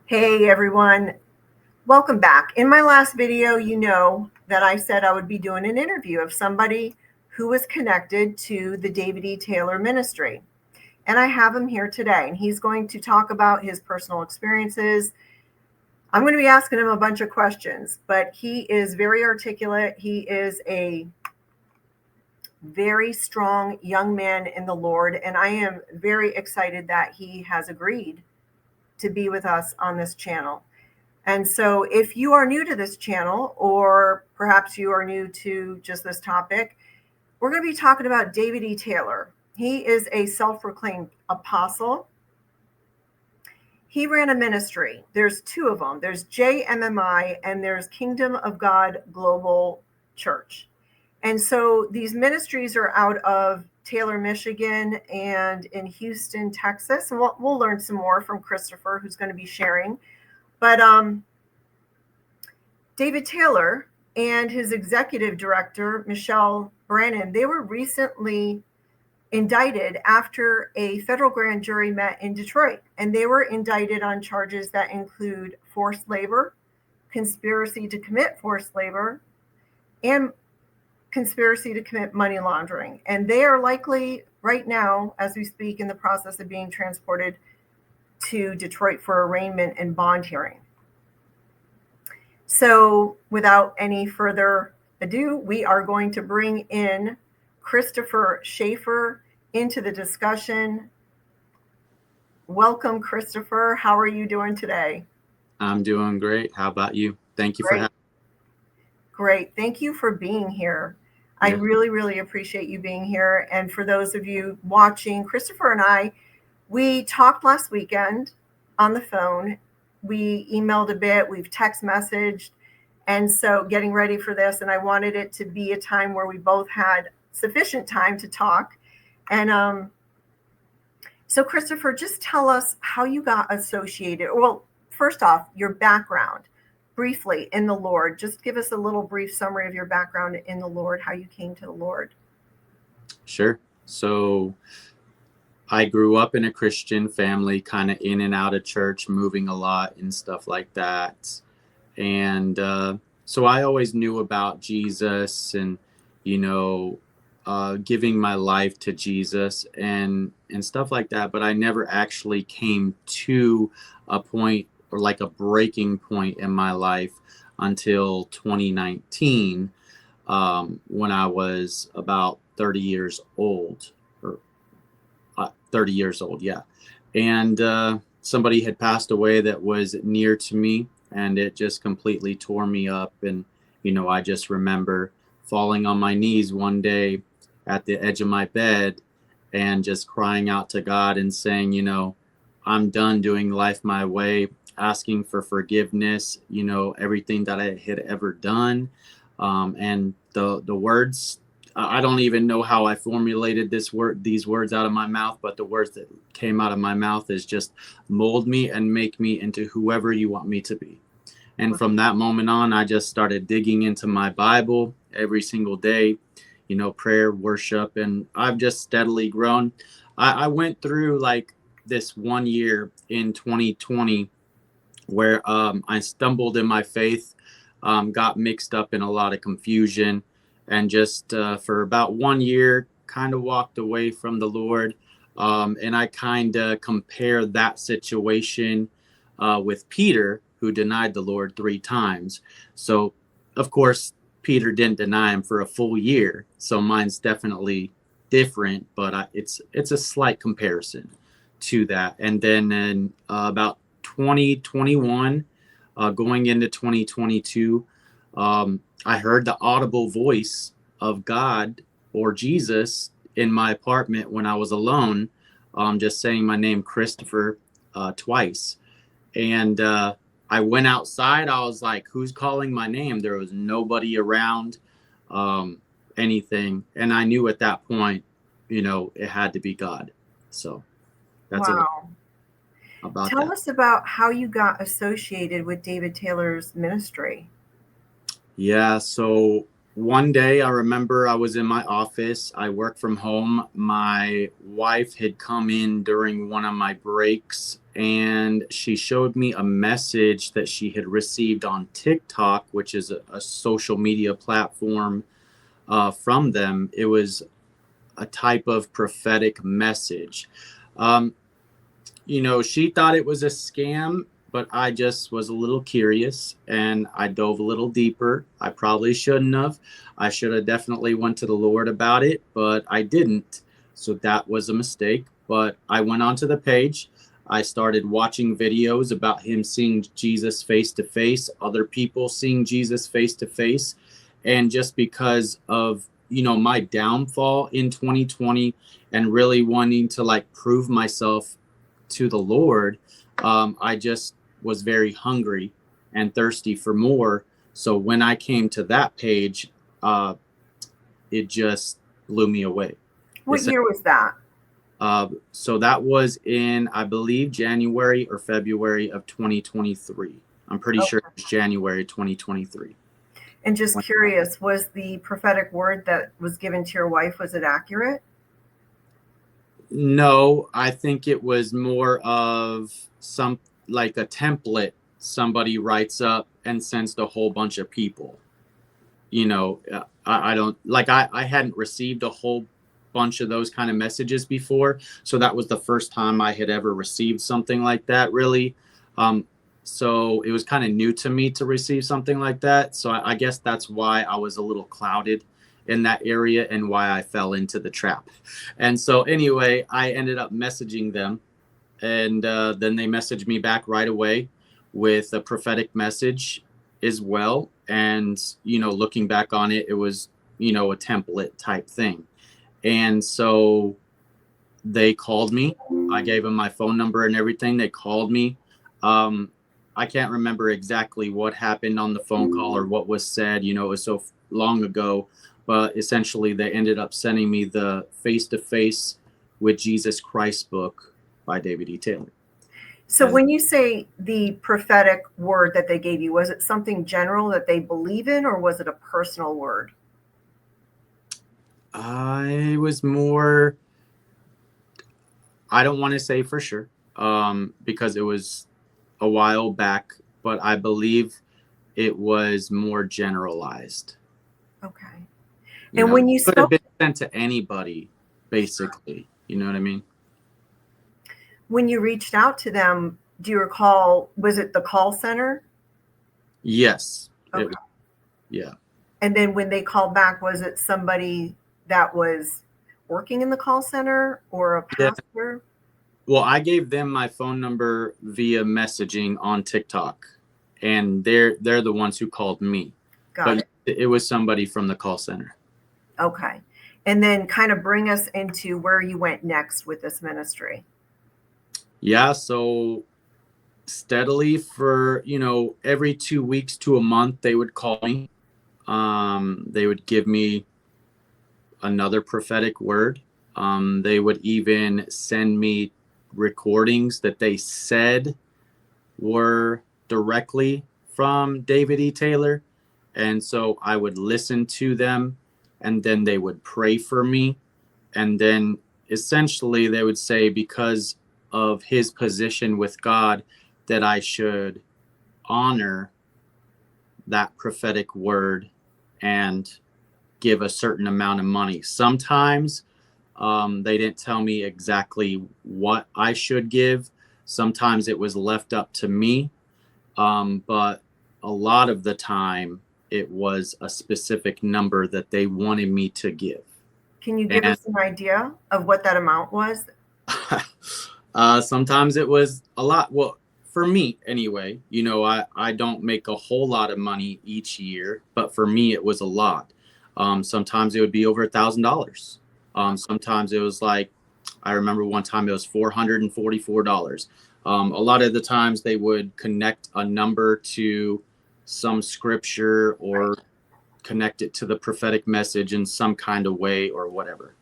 Hey everyone, welcome back. In my last video, you know that I said I would be doing an interview of somebody who was connected to the David E. Taylor ministry. And I have him here today, and he's going to talk about his personal experiences. I'm going to be asking him a bunch of questions, but he is very articulate. He is a very strong young man in the Lord, and I am very excited that he has agreed to be with us on this channel. And so if you are new to this channel, or perhaps you are new to just this topic, we're going to be talking about David E. Taylor. He is a self-proclaimed apostle. He ran a ministry. There's two of them. There's JMMI and there's Kingdom of God Global Church. And so these ministries are out of Taylor, Michigan, and in Houston, Texas. And we'll learn some more from Christopher, who's going to be sharing. But David Taylor and his executive director, Michelle Brannon, they were recently indicted after a federal grand jury met in Detroit. And they were indicted on charges that include forced labor, conspiracy to commit forced labor, and conspiracy to commit money laundering. And they are likely right now, as we speak, in the process of being transported to Detroit for arraignment and bond hearing. So without any further ado, we are going to bring in Christopher Schaefer into the discussion. Welcome, Christopher. How are you doing today? I'm doing great. How about you? Thank you for having me. Great. Thank you for being here. I really, really appreciate you being here. And for those of you watching, Christopher and I, we talked last weekend on the phone. We emailed a bit, we've text messaged, and so getting ready for this, and I wanted it to be a time where we both had sufficient time to talk. And so Christopher, just tell us how you got associated. Well, first off, your background briefly in the Lord. Just give us a little brief summary of your background in the Lord, how you came to the Lord. Sure. So I grew up in a Christian family, kind of in and out of church, moving a lot and stuff like that. And so I always knew about Jesus and, giving my life to Jesus and stuff like that. But I never actually came to a point or like a breaking point in my life until 2019, when I was about 30 years old. 30 years old, yeah. And somebody had passed away that was near to me, and it just completely tore me up. And, I just remember falling on my knees one day at the edge of my bed and just crying out to God and saying, I'm done doing life my way, asking for forgiveness, everything that I had ever done. And the words, I don't even know how I formulated these words out of my mouth, but the words that came out of my mouth is just mold me and make me into whoever you want me to be. And from that moment on, I just started digging into my Bible every single day, prayer, worship, and I've just steadily grown. I went through like this 1 year in 2020 where I stumbled in my faith, got mixed up in a lot of confusion, and just for about 1 year kind of walked away from the Lord. And I kind of compare that situation with Peter, who denied the Lord 3 times. So, of course, Peter didn't deny him for a full year. So mine's definitely different, but it's a slight comparison to that. And then in about 2021, going into 2022, I heard the audible voice of God or Jesus in my apartment when I was alone, just saying my name, Christopher, twice. And I went outside. I was like, who's calling my name? There was nobody around, anything. And I knew at that point, it had to be God. So that's Wow. about Tell that. us about how you got associated with David Taylor's ministry. Yeah, so one day I remember I was in my office. I work from home. My wife had come in during one of my breaks and she showed me a message that she had received on TikTok, which is a social media platform from them. It was a type of prophetic message. Um, she thought it was a scam, but I just was a little curious and I dove a little deeper. I probably shouldn't have. I should have definitely went to the Lord about it, but I didn't. So that was a mistake. But I went onto the page. I started watching videos about him seeing Jesus face to face, other people seeing Jesus face to face. And just because of, my downfall in 2020 and really wanting to like prove myself to the Lord, I just was very hungry and thirsty for more. So when I came to that page, it just blew me away. What year was that? So that was in, I believe, January or February of 2023. I'm pretty sure it was January 2023. And just curious, was the prophetic word that was given to your wife, was it accurate? No, I think it was more of some like a template somebody writes up and sends to a whole bunch of people. I don't like, I hadn't received a whole bunch of those kind of messages before. So that was the first time I had ever received something like that, really. So it was kind of new to me to receive something like that. So I guess that's why I was a little clouded in that area and why I fell into the trap. And so anyway, I ended up messaging them, and then they messaged me back right away with a prophetic message as well. And, looking back on it, it was, a template type thing. And so they called me. I gave them my phone number and everything. They called me. I can't remember exactly what happened on the phone call or what was said. It was so long ago. But essentially, they ended up sending me the Face to Face with Jesus Christ book by David E. Taylor. So when you say the prophetic word that they gave you, was it something general that they believe in, or was it a personal word? I was more, I don't want to say for sure, because it was a while back, but I believe it was more generalized. Okay. And when you spoke, could have been sent to anybody, basically. You know what I mean? When you reached out to them, do you recall, was it the call center? Yes. Okay. Yeah. And then when they called back, was it somebody that was working in the call center or a pastor? Yeah. Well, I gave them my phone number via messaging on TikTok, and they're the ones who called me. Got it. It was somebody from the call center. Okay. And then kind of bring us into where you went next with this ministry. Yeah, so steadily for, every 2 weeks to a month, they would call me. They would give me another prophetic word. They would even send me recordings that they said were directly from David E. Taylor. And so I would listen to them, and then they would pray for me. And then essentially they would say, because of his position with God, that I should honor that prophetic word and give a certain amount of money. Sometimes they didn't tell me exactly what I should give. Sometimes it was left up to me. But a lot of the time it was a specific number that they wanted me to give. Can you give us an idea of what that amount was? Sometimes it was a lot. Well, for me anyway, I don't make a whole lot of money each year, but for me it was a lot. Sometimes it would be over $1,000. Sometimes it was like, I remember one time it was $444. A lot of the times they would connect a number to some scripture or connect it to the prophetic message in some kind of way or whatever.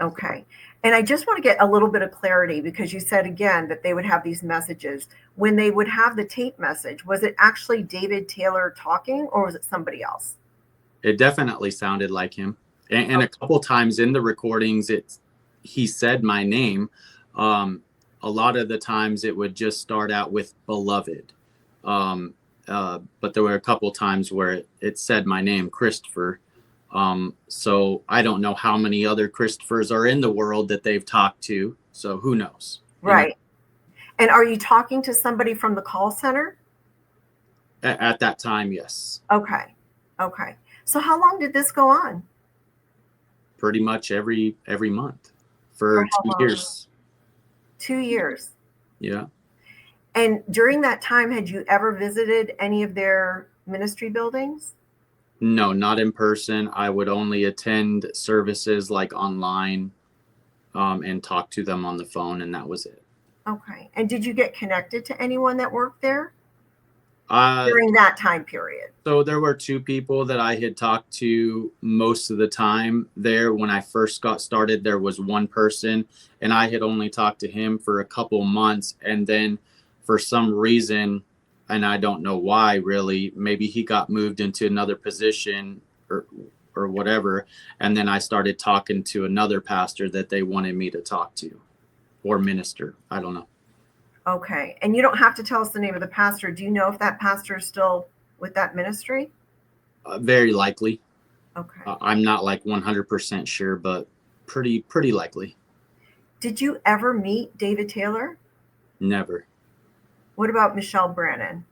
Okay. And I just want to get a little bit of clarity, because you said again that they would have these messages. When they would have the tape message, was it actually David Taylor talking, or was it somebody else? It definitely sounded like him. And a couple times in the recordings, he said my name. A lot of the times it would just start out with beloved. But there were a couple times where it said my name, Christopher. So I don't know how many other Christophers are in the world that they've talked to. So who knows? Right. And are you talking to somebody from the call center? At that time, yes. Okay. Okay. So how long did this go on? Pretty much every month for how 2 long? years. 2 years. Yeah. And during that time, had you ever visited any of their ministry buildings? No, not in person. I would only attend services like online, and talk to them on the phone, and that was it. Okay. And did you get connected to anyone that worked there Uh, during that time period? so there were 2 people that I had talked to most of the time there. When I first got started, there was one person, and I had only talked to him for a couple months. And then for some reason, and I don't know why really, maybe he got moved into another position or whatever. And then I started talking to another pastor that they wanted me to talk to, or minister. I don't know. Okay. And you don't have to tell us the name of the pastor. Do you know if that pastor is still with that ministry? Very likely. Okay. I'm not like 100% sure, but pretty likely. Did you ever meet David Taylor? Never. What about Michelle Brannon?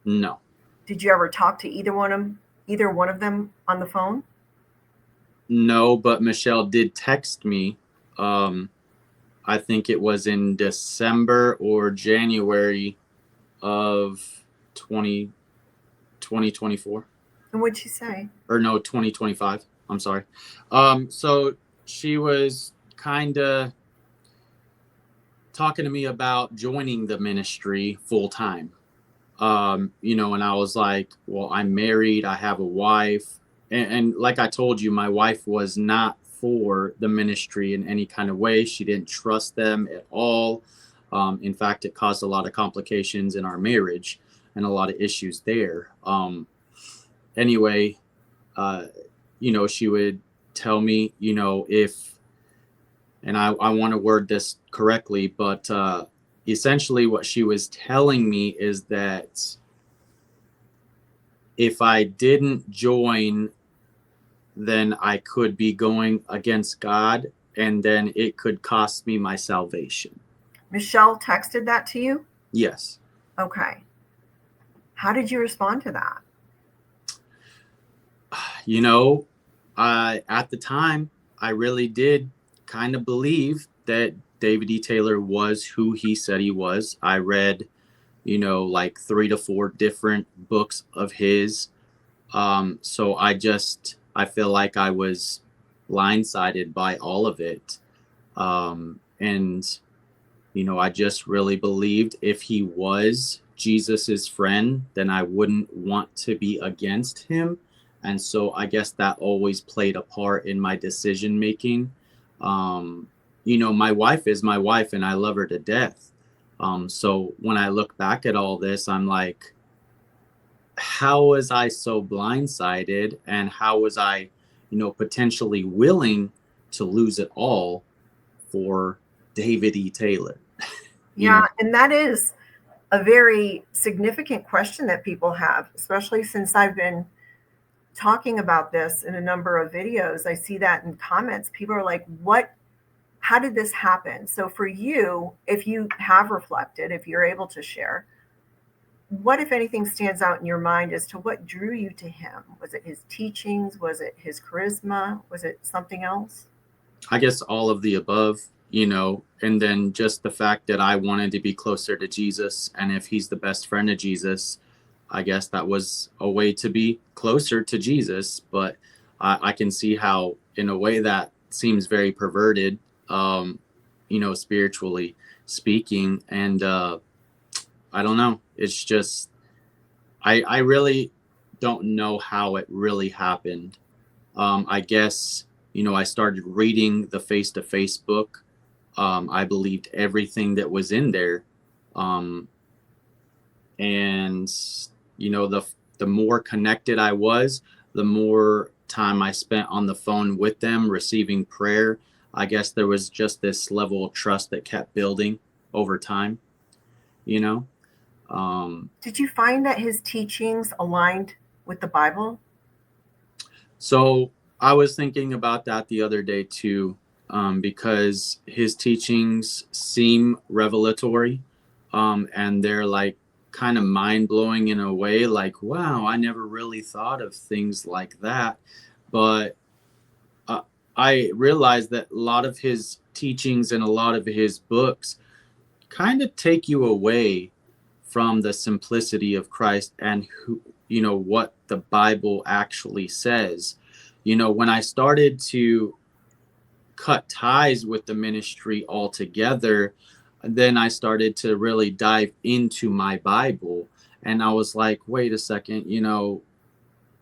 No. Did you ever talk to either one of them on the phone? No, but Michelle did text me. I think it was in December or January of 2024. And what'd she say? Or no, 2025. I'm sorry. So she was kind of talking to me about joining the ministry full time. And I was like, well, I'm married, I have a wife. And like I told you, my wife was not for the ministry in any kind of way. She didn't trust them at all. In fact, it caused a lot of complications in our marriage and a lot of issues there. Anyway, she would tell me, if, and I want to word this correctly, but essentially what she was telling me is that if I didn't join, then I could be going against God, and then it could cost me my salvation. Michelle texted that to you? Yes. Okay. How did you respond to that? At the time, I really did kind of believe that David E. Taylor was who he said he was. I read, like 3 to 4 different books of his. So I feel like I was blindsided by all of it. I just really believed if he was Jesus's friend, then I wouldn't want to be against him. And so I guess that always played a part in my decision making. My wife is my wife and I love her to death. So when I look back at all this, I'm like, how was I so blindsided, and how was I, potentially willing to lose it all for David E. Taylor? Yeah, and that is a very significant question that people have, especially since I've been talking about this in a number of videos. I see that in comments. People are like, how did this happen? So for you, if you have reflected, if you're able to share, what, if anything, stands out in your mind as to what drew you to him? Was it his teachings? Was it his charisma? Was it something else? I guess all of the above, and then just the fact that I wanted to be closer to Jesus. And if he's the best friend of Jesus, I guess that was a way to be closer to Jesus. But I can see how, in a way, that seems very perverted, spiritually speaking. And I don't know. It's just, I really don't know how it really happened. I guess, I started reading the Face-to-Face book. I believed everything that was in there. And, the more connected I was, the more time I spent on the phone with them receiving prayer, I guess there was just this level of trust that kept building over time, you know. Did you find that his teachings aligned with the Bible? So I was thinking about that the other day too, because his teachings seem revelatory, and they're like kind of mind blowing in a way. Like, wow, I never really thought of things like that. But I realized that a lot of his teachings and a lot of his books kind of take you away from the simplicity of Christ and who, what the Bible actually says. When I started to cut ties with the ministry altogether, then I started to really dive into my Bible. And I was like, wait a second,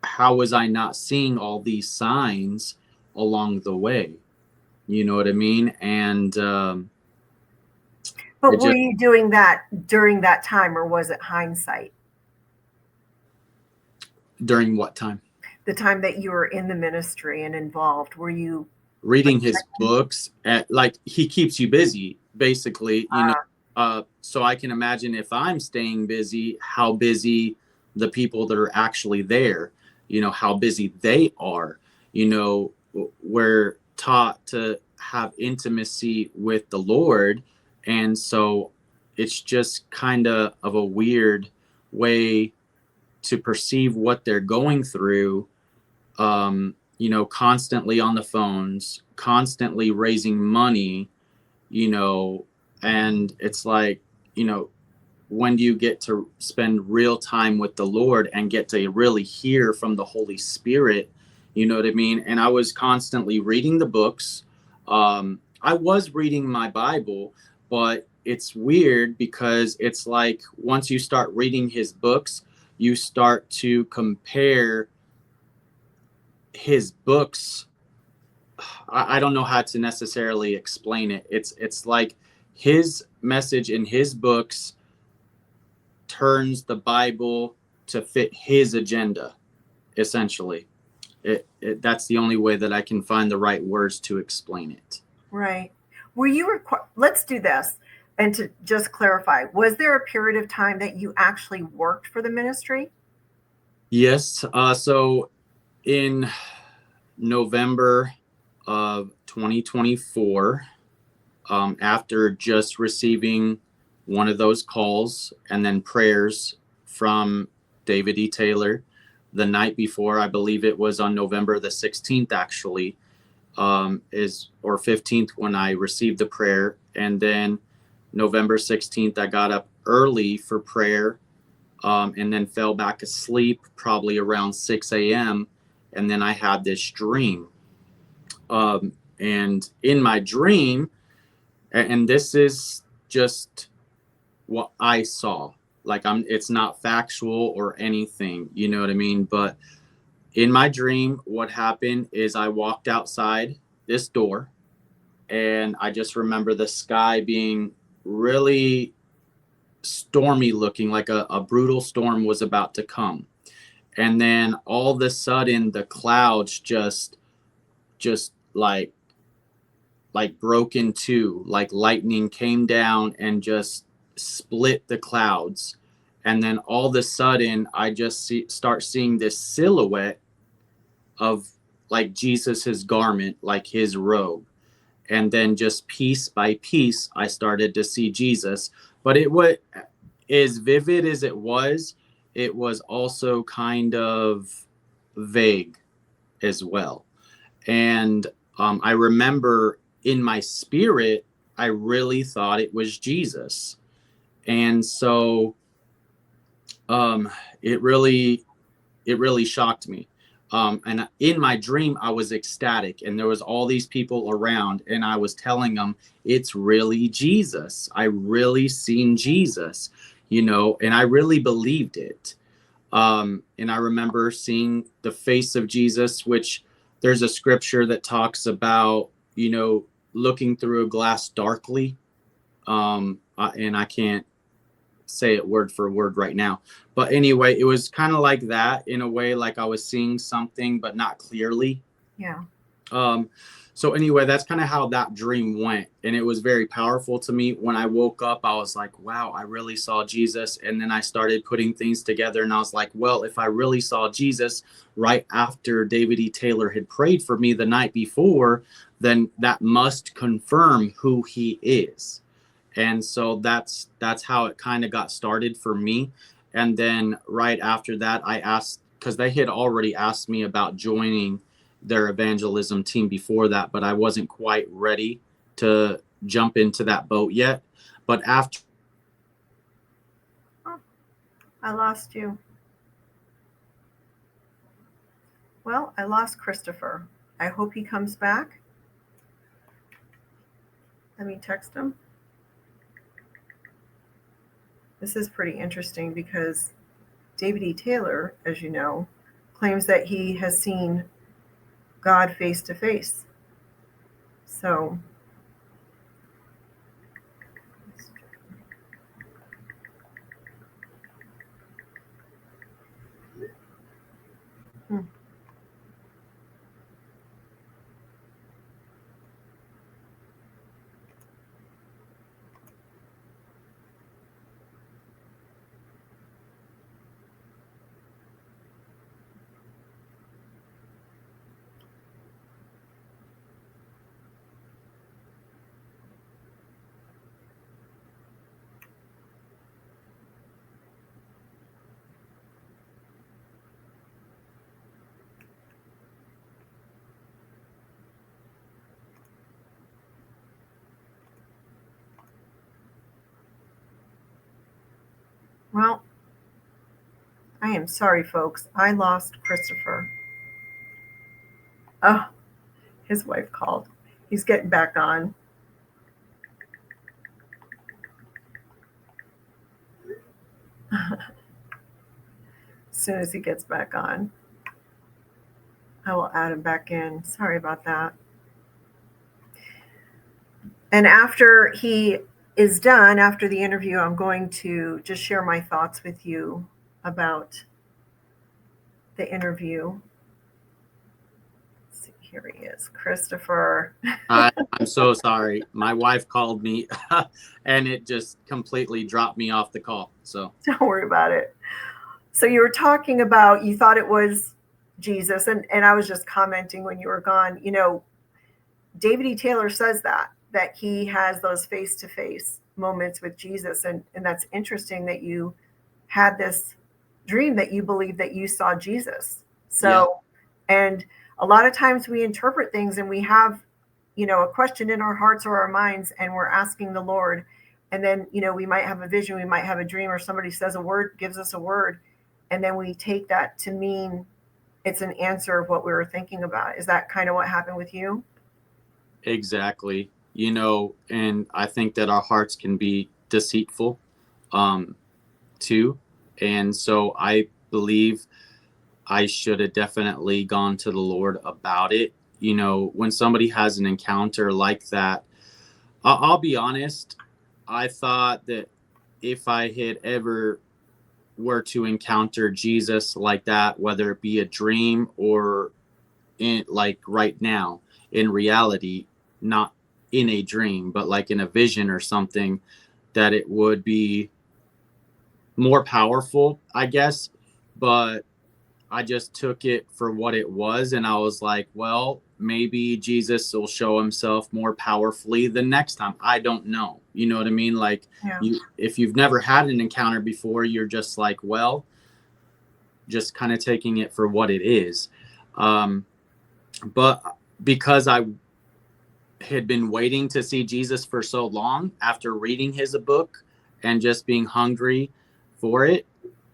how was I not seeing all these signs along the way? You know what I mean? And But it were just, you doing that during that time, or was it hindsight? during what time? The time that you were in the ministry and involved, were you like, Reading his books like he keeps you busy basically, so I can imagine if I'm staying busy, how busy the people that are actually there, how busy they are. We're taught to have intimacy with the Lord, and so it's just kind of a weird way to perceive what they're going through, constantly on the phones, constantly raising money, and it's like, when do you get to spend real time with the Lord and get to really hear from the Holy Spirit? You know what I mean? And I was constantly reading the books. I was reading my Bible, but it's weird because it's like once you start reading his books, you start to compare his books. I don't know how to necessarily explain it. It's like his message in his books turns the Bible to fit his agenda, essentially. That's the only way that I can find the right words to explain it. right? Were you let's do this. And to just clarify, was there a period of time that you actually worked for the ministry? Yes. So in November of 2024, after just receiving one of those calls and then prayers from David E. Taylor the night before, I believe it was on November the 16th, actually, or 15th when I received the prayer. And then November 16th, I got up early for prayer, and then fell back asleep probably around 6 a.m. And then I had this dream. And in my dream, and this is just what I saw. Like it's not factual or anything, you know what I mean? But in my dream, what happened is I walked outside this door, and I just remember the sky being really stormy looking, like a brutal storm was about to come. And then all of a sudden the clouds just like broke in two, like lightning came down and just split the clouds. And then all of a sudden I just start seeing this silhouette of like Jesus's garment, like his robe. And then just piece by piece I started to see Jesus. But it was as vivid as it was also kind of vague as well. And I remember in my spirit, I really thought it was Jesus. And so it really shocked me. And in my dream, I was ecstatic, and there was all these people around, and I was telling them, it's really Jesus. I really seen Jesus, and I really believed it. And I remember seeing the face of Jesus, which there's a scripture that talks about, looking through a glass darkly. And I can't say it word for word right now. But anyway, it was kind of like that in a way, like I was seeing something, but not clearly. Yeah. So anyway, that's kind of how that dream went. And it was very powerful to me. When I woke up, I was like, wow, I really saw Jesus. And then I started putting things together and I was like, well, if I really saw Jesus right after David E. Taylor had prayed for me the night before, then that must confirm who he is. And so that's how it kind of got started for me. And then right after that, I asked, because they had already asked me about joining their evangelism team before that, but I wasn't quite ready to jump into that boat yet. But after... Oh, I lost you. Well, I lost Christopher. I hope he comes back. Let me text him. This is pretty interesting because David E. Taylor, as you know, claims that he has seen God face to face. So well, I am sorry, folks. I lost Christopher. Oh, his wife called. He's getting back on. As soon as he gets back on, I will add him back in. Sorry about that. And after he is done, after the interview, I'm going to just share my thoughts with you about the interview. Let's see, here he is, Christopher. I'm so sorry. My wife called me and it just completely dropped me off the call. So Don't worry about it. So you were talking about, you thought it was Jesus, and I was just commenting when you were gone, you know, David E. Taylor says that he has those face-to-face moments with Jesus. And that's interesting that you had this dream that you believe that you saw Jesus. So, yeah. And a lot of times we interpret things and we have, you know, a question in our hearts or our minds, and we're asking the Lord. And then, you know, we might have a vision, we might have a dream, or somebody says a word, gives us a word. And then we take that to mean it's an answer of what we were thinking about. Is that kind of what happened with you? Exactly. You know, and I think that our hearts can be deceitful too. And so I believe I should have definitely gone to the Lord about it. You know, when somebody has an encounter like that, I'll be honest, I thought that if I had ever were to encounter Jesus like that, whether it be a dream or in like right now in reality, not in a dream, but like in a vision or something, that it would be more powerful, I guess. But I just took it for what it was. And I was like, well, maybe Jesus will show himself more powerfully the next time. I don't know. You know what I mean? Like, yeah. If you've never had an encounter before, you're just like, well, just kind of taking it for what it is. But because I had been waiting to see Jesus for so long after reading his book and just being hungry for it,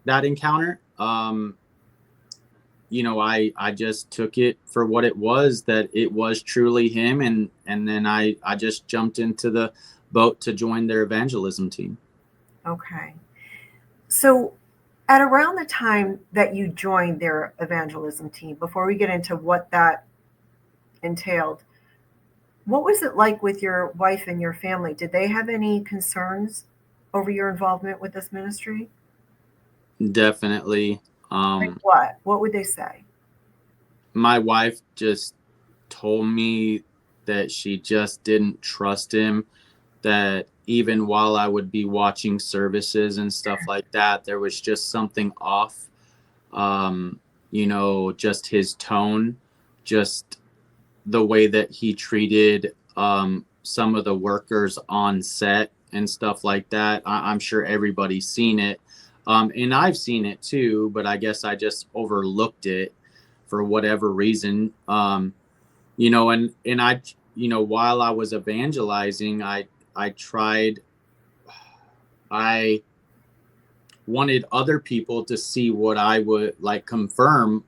that encounter, you know, I just took it for what it was, that it was truly him. And then I just jumped into the boat to join their evangelism team. Okay. So at around the time that you joined their evangelism team, before we get into what that entailed, what was it like with your wife and your family? Did they have any concerns over your involvement with this ministry? Definitely. Like what? What would they say? My wife just told me that she just didn't trust him, that even while I would be watching services and stuff like that, there was just something off. Just his tone, just the way that he treated some of the workers on set and stuff like that. I'm sure everybody's seen it. And I've seen it too, but I guess I just overlooked it for whatever reason. And I, while I was evangelizing, I wanted other people to see what I would like, confirm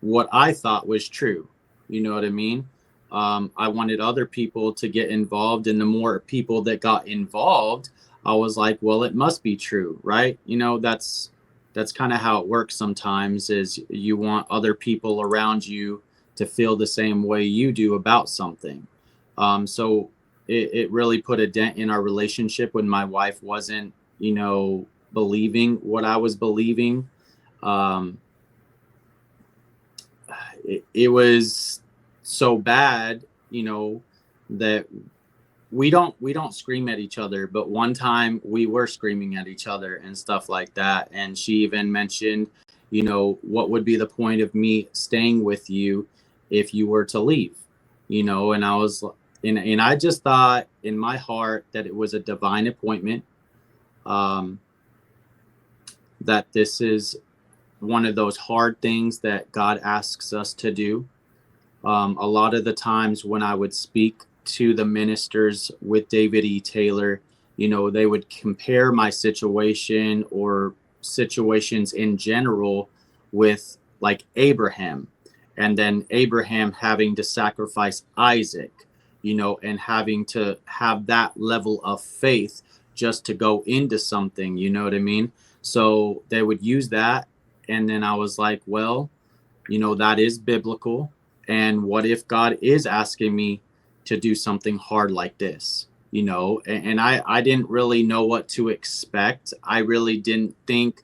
what I thought was true. You know what I mean? I wanted other people to get involved, and the more people that got involved, I was like, well, it must be true, right? That's kind of how it works sometimes, is you want other people around you to feel the same way you do about something. So it really put a dent in our relationship when my wife wasn't, believing what I was believing. It was so bad, that we don't scream at each other, but one time we were screaming at each other and stuff like that. And she even mentioned, what would be the point of me staying with you if you were to leave, and I was, and I just thought in my heart that it was a divine appointment, that this is one of those hard things that God asks us to do. A lot of the times when I would speak to the ministers with David E. Taylor, they would compare my situation or situations in general with like Abraham, and then Abraham having to sacrifice Isaac, and having to have that level of faith just to go into something, you know what I mean? So they would use that. And then I was like, well, that is biblical. And what if God is asking me to do something hard like this? And I didn't really know what to expect. I really didn't think,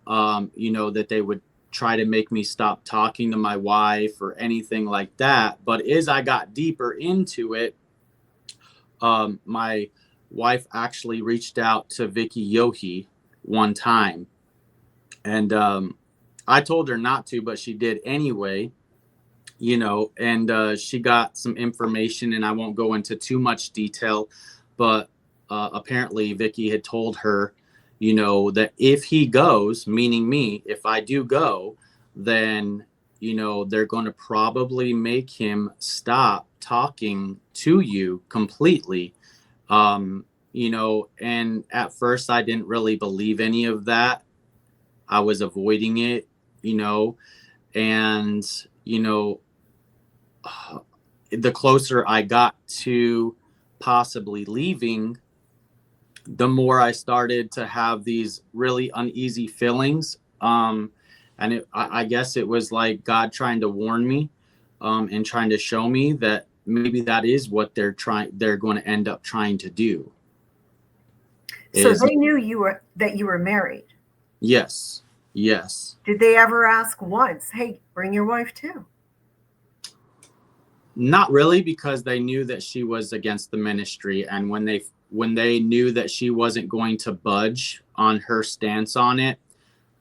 that they would try to make me stop talking to my wife or anything like that. But as I got deeper into it, my wife actually reached out to Vicky Yohe one time. And I told her not to, but she did anyway. And she got some information, and I won't go into too much detail, but apparently Vicky had told her, that if he goes, meaning me, if I do go, then, they're going to probably make him stop talking to you completely. And at first I didn't really believe any of that. I was avoiding it, and, the closer I got to possibly leaving, the more I started to have these really uneasy feelings. I guess it was like God trying to warn me, and trying to show me that maybe that is what they're going to end up trying to do. So they knew that you were married. Yes. Did they ever ask once, hey, bring your wife too? Not really, because they knew that she was against the ministry. And when they knew that she wasn't going to budge on her stance on it,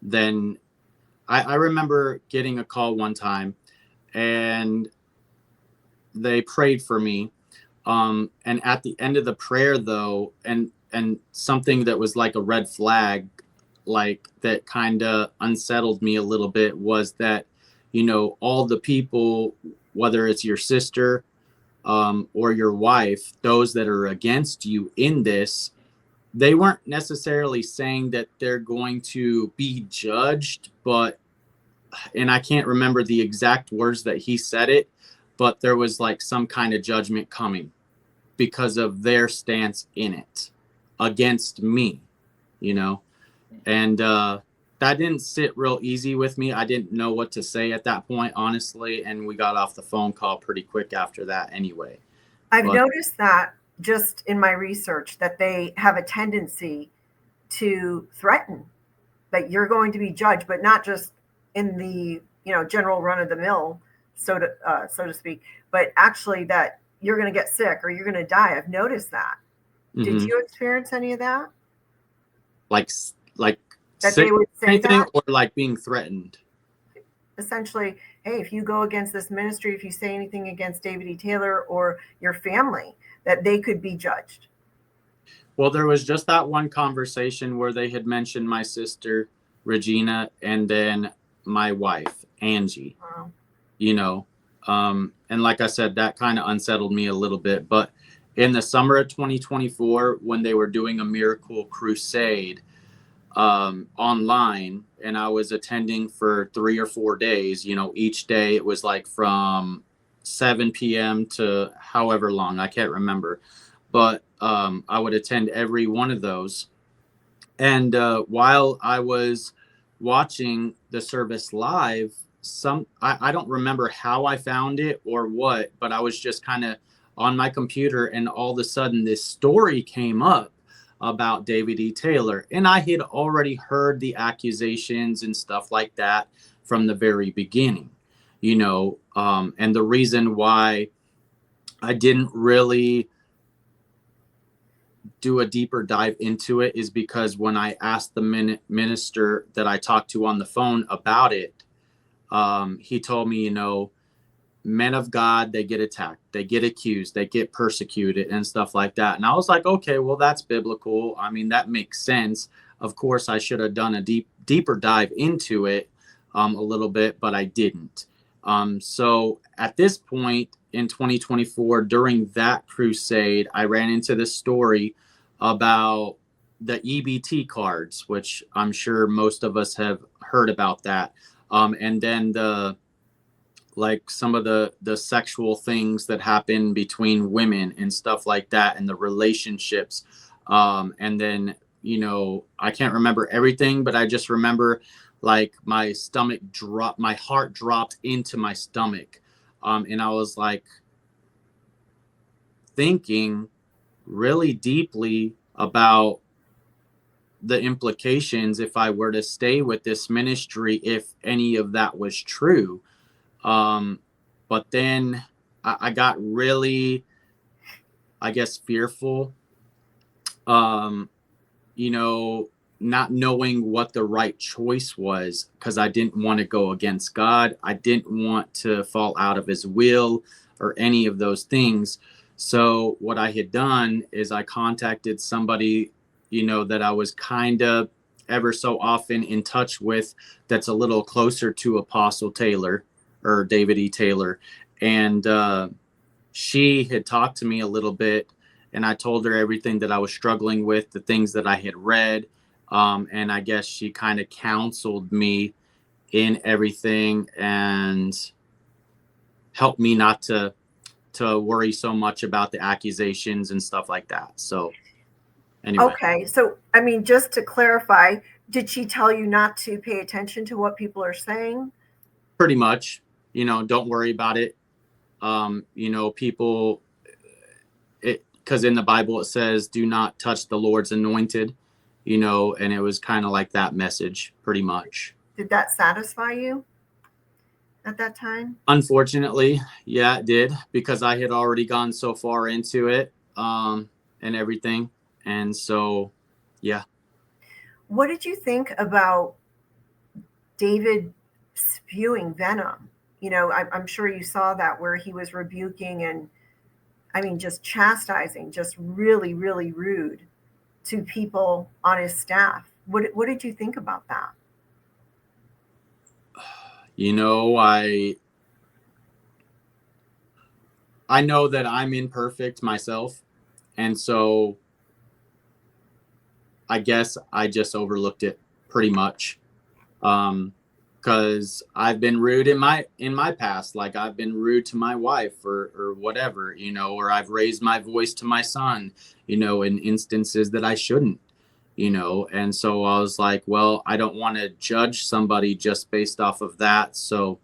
then I remember getting a call one time, and they prayed for me. And at the end of the prayer, though, and something that was like a red flag, like that kind of unsettled me a little bit, was that, all the people, whether it's your sister, or your wife, those that are against you in this, they weren't necessarily saying that they're going to be judged, and I can't remember the exact words that he said it, but there was like some kind of judgment coming because of their stance in it against me, and that didn't sit real easy with me. I didn't know what to say at that point, honestly, and we got off the phone call pretty quick after that anyway. I've noticed that just in my research, that they have a tendency to threaten that you're going to be judged, but not just in the general run of the mill, so to speak, but actually that you're going to get sick or you're going to die. I've noticed that. Did you experience any of that? Like that they would say that, or like being threatened? Essentially, hey, if you go against this ministry, if you say anything against David E. Taylor or your family, that they could be judged. Well, there was just that one conversation where they had mentioned my sister, Regina, and then my wife, Angie. Wow. And like I said, that kind of unsettled me a little bit. But in the summer of 2024, when they were doing a miracle crusade online, and I was attending for 3 or 4 days, each day it was like from 7 p.m. to however long, I can't remember. But I would attend every one of those. And while I was watching the service live, I don't remember how I found it or what, but I was just kind of on my computer, and all of a sudden this story came up about David E. Taylor. And I had already heard the accusations and stuff like that from the very beginning, and the reason why I didn't really do a deeper dive into it is because when I asked the minister that I talked to on the phone about it, he told me, men of God, they get attacked, they get accused, they get persecuted and stuff like that. And I was like, okay, well, that's biblical. I mean, that makes sense. Of course, I should have done a deeper dive into it a little bit, but I didn't. So at this point in 2024, during that crusade, I ran into this story about the EBT cards, which I'm sure most of us have heard about that. And then some of the sexual things that happen between women and stuff like that, and the relationships. And then, I can't remember everything, but I just remember like my stomach dropped, my heart dropped into my stomach. And I was like thinking really deeply about the implications if I were to stay with this ministry, if any of that was true. But then I got really, I guess, fearful, not knowing what the right choice was, because I didn't want to go against God. I didn't want to fall out of his will or any of those things. So what I had done is I contacted somebody, that I was kind of ever so often in touch with, that's a little closer to Apostle Taylor or David E. Taylor. And she had talked to me a little bit, and I told her everything that I was struggling with, the things that I had read. And I guess she kind of counseled me in everything and helped me not to worry so much about the accusations and stuff like that. So anyway. Okay. So, I mean, just to clarify, did she tell you not to pay attention to what people are saying? Pretty much, don't worry about it. People, because in the Bible it says, do not touch the Lord's anointed, and it was kind of like that message pretty much. Did that satisfy you at that time? Unfortunately, yeah, it did, because I had already gone so far into it, and everything. And so, yeah. What did you think about David spewing venom? I'm sure you saw that, where he was rebuking and, just chastising, just really, really rude to people on his staff. What did you think about that? I know that I'm imperfect myself. And so I guess I just overlooked it pretty much. Because I've been rude in my past, like I've been rude to my wife or whatever, or I've raised my voice to my son, in instances that I shouldn't, and so I was like, well, I don't want to judge somebody just based off of that. So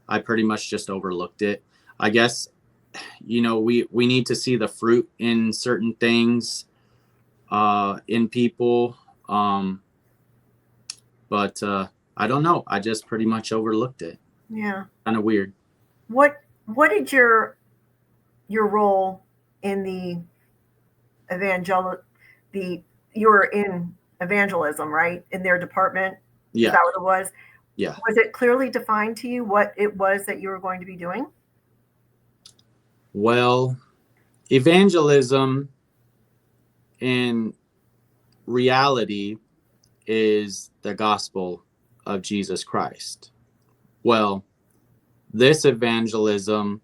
I pretty much just overlooked it. I guess, we need to see the fruit in certain things, in people. Um, but I don't know. I just pretty much overlooked it. Yeah. Kind of weird. What did your role in the you were in evangelism, right? In their department? Is Yeah. that what it was? Yeah. Was it clearly defined to you what it was that you were going to be doing? Well, evangelism in reality is the gospel of Jesus Christ. Well, this evangelism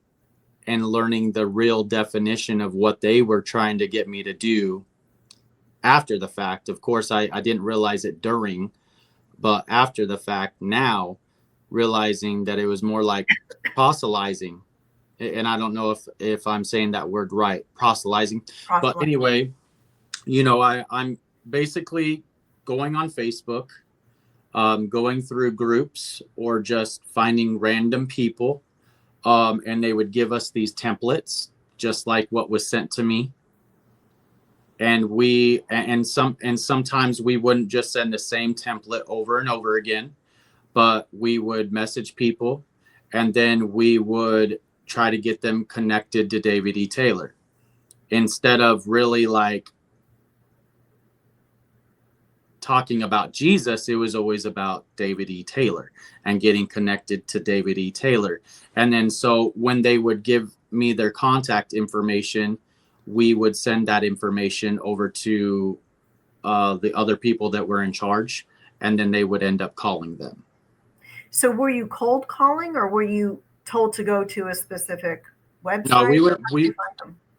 and learning the real definition of what they were trying to get me to do after the fact. Of course, I didn't realize it during, but after the fact now, realizing that it was more like proselytizing. And I don't know if I'm saying that word right, proselytizing. But Possibly. anyway, I'm basically going on Facebook, going through groups or just finding random people. And they would give us these templates, just like what was sent to me. And sometimes we wouldn't just send the same template over and over again, but we would message people, and then we would try to get them connected to David E. Taylor instead of really like talking about Jesus. It was always about David E. Taylor and getting connected to David E. Taylor. And then so when they would give me their contact information, we would send that information over to the other people that were in charge, and then they would end up calling them. So were you cold calling, or were you told to go to a specific website? No,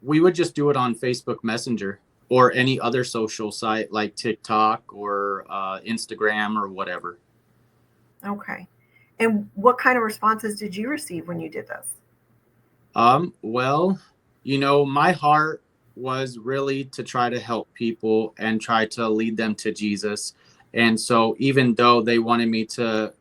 we would just do it on Facebook Messenger or any other social site like TikTok or Instagram or whatever. Okay. And what kind of responses did you receive when you did this? Well, my heart was really to try to help people and try to lead them to Jesus. And so even though they wanted me to,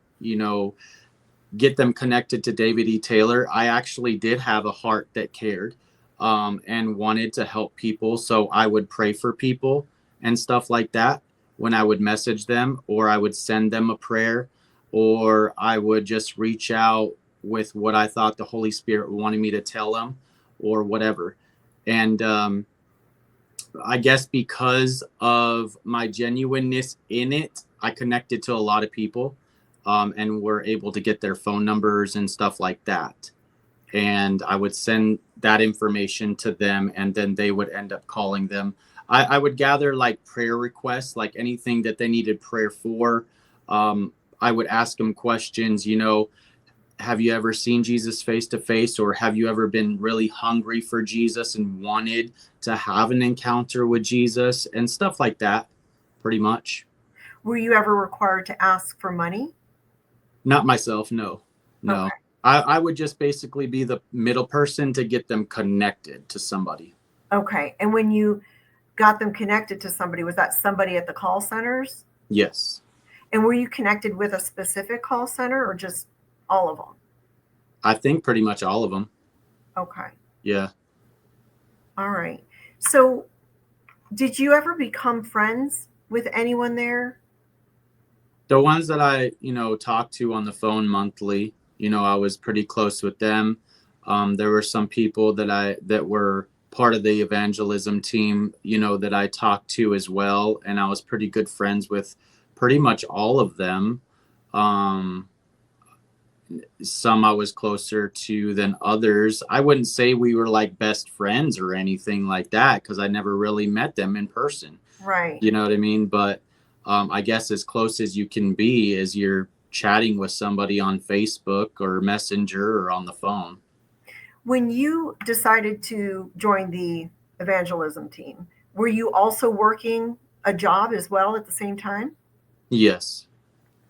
get them connected to David E. Taylor, I actually did have a heart that cared, and wanted to help people. So I would pray for people and stuff like that when I would message them, or I would send them a prayer, or I would just reach out with what I thought the Holy Spirit wanted me to tell them or whatever. And I guess because of my genuineness in it, I connected to a lot of people, and were able to get their phone numbers and stuff like that. And I would send that information to them, and then they would end up calling them. I would gather like prayer requests, like anything that they needed prayer for. I would ask them questions, have you ever seen Jesus face to face, or have you ever been really hungry for Jesus and wanted to have an encounter with Jesus and stuff like that, pretty much. Were you ever required to ask for money? Not myself, no. Okay. I would just basically be the middle person to get them connected to somebody. Okay. And when you got them connected to somebody, was that somebody at the call centers? Yes. And were you connected with a specific call center, or just all of them? I think pretty much all of them. Okay. Yeah. All right. So did you ever become friends with anyone there? The ones that I, talked to on the phone monthly, I was pretty close with them. There were some people that were part of the evangelism team, that I talked to as well. And I was pretty good friends with pretty much all of them. Some I was closer to than others. I wouldn't say we were like best friends or anything like that, because I never really met them in person. Right. You know what I mean? But I guess as close as you can be is you're chatting with somebody on Facebook or Messenger or on the phone. When you decided to join the evangelism team, were you also working a job as well at the same time? Yes.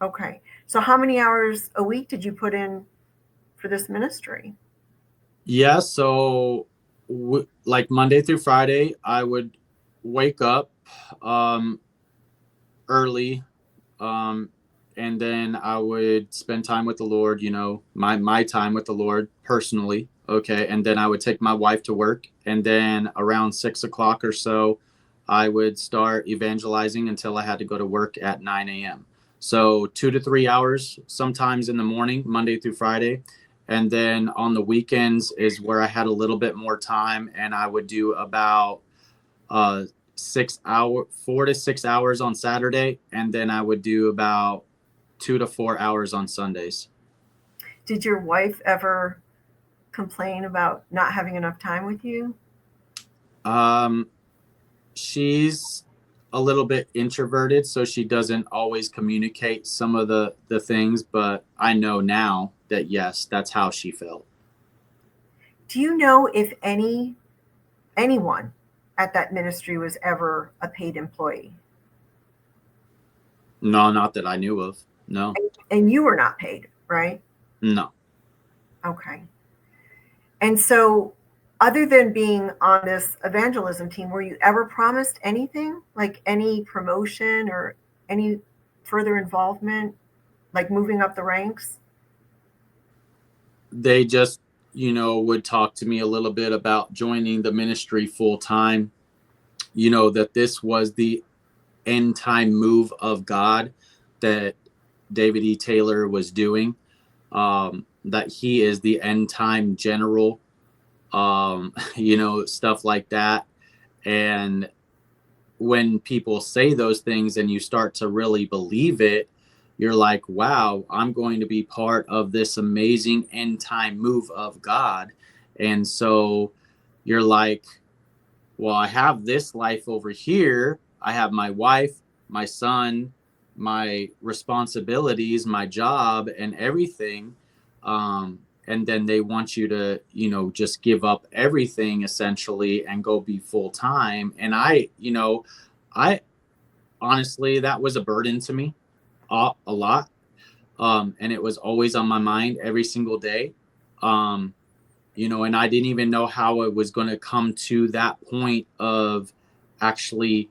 Okay. So how many hours a week did you put in for this ministry? Yeah. So like Monday through Friday, I would wake up early, and then I would spend time with the Lord, my time with the Lord personally. Okay. And then I would take my wife to work. And then around 6 o'clock or so, I would start evangelizing until I had to go to work at 9 a.m. So 2 to 3 hours, sometimes in the morning, Monday through Friday. And then on the weekends is where I had a little bit more time, and I would do about 4 to 6 hours on Saturday. And then I would do about 2 to 4 hours on Sundays. Did your wife ever complain about not having enough time with you? She's a little bit introverted, so she doesn't always communicate some of the things, but I know now that yes, that's how she felt. Do you know if anyone at that ministry was ever a paid employee? No, not that I knew of. No. And you were not paid, right? No. Okay. And so, other than being on this evangelism team, were you ever promised anything, like any promotion or any further involvement, like moving up the ranks? They just, would talk to me a little bit about joining the ministry full time, that this was the end time move of God that David E. Taylor was doing, that he is the end time general, stuff like that. And when people say those things and you start to really believe it, you're like, wow, I'm going to be part of this amazing end time move of God. And so you're like, well, I have this life over here. I have my wife, my son, my responsibilities, my job, and everything. And then they want you to, just give up everything essentially and go be full time. And I honestly, that was a burden to me a lot. And it was always on my mind every single day. And I didn't even know how it was going to come to that point of actually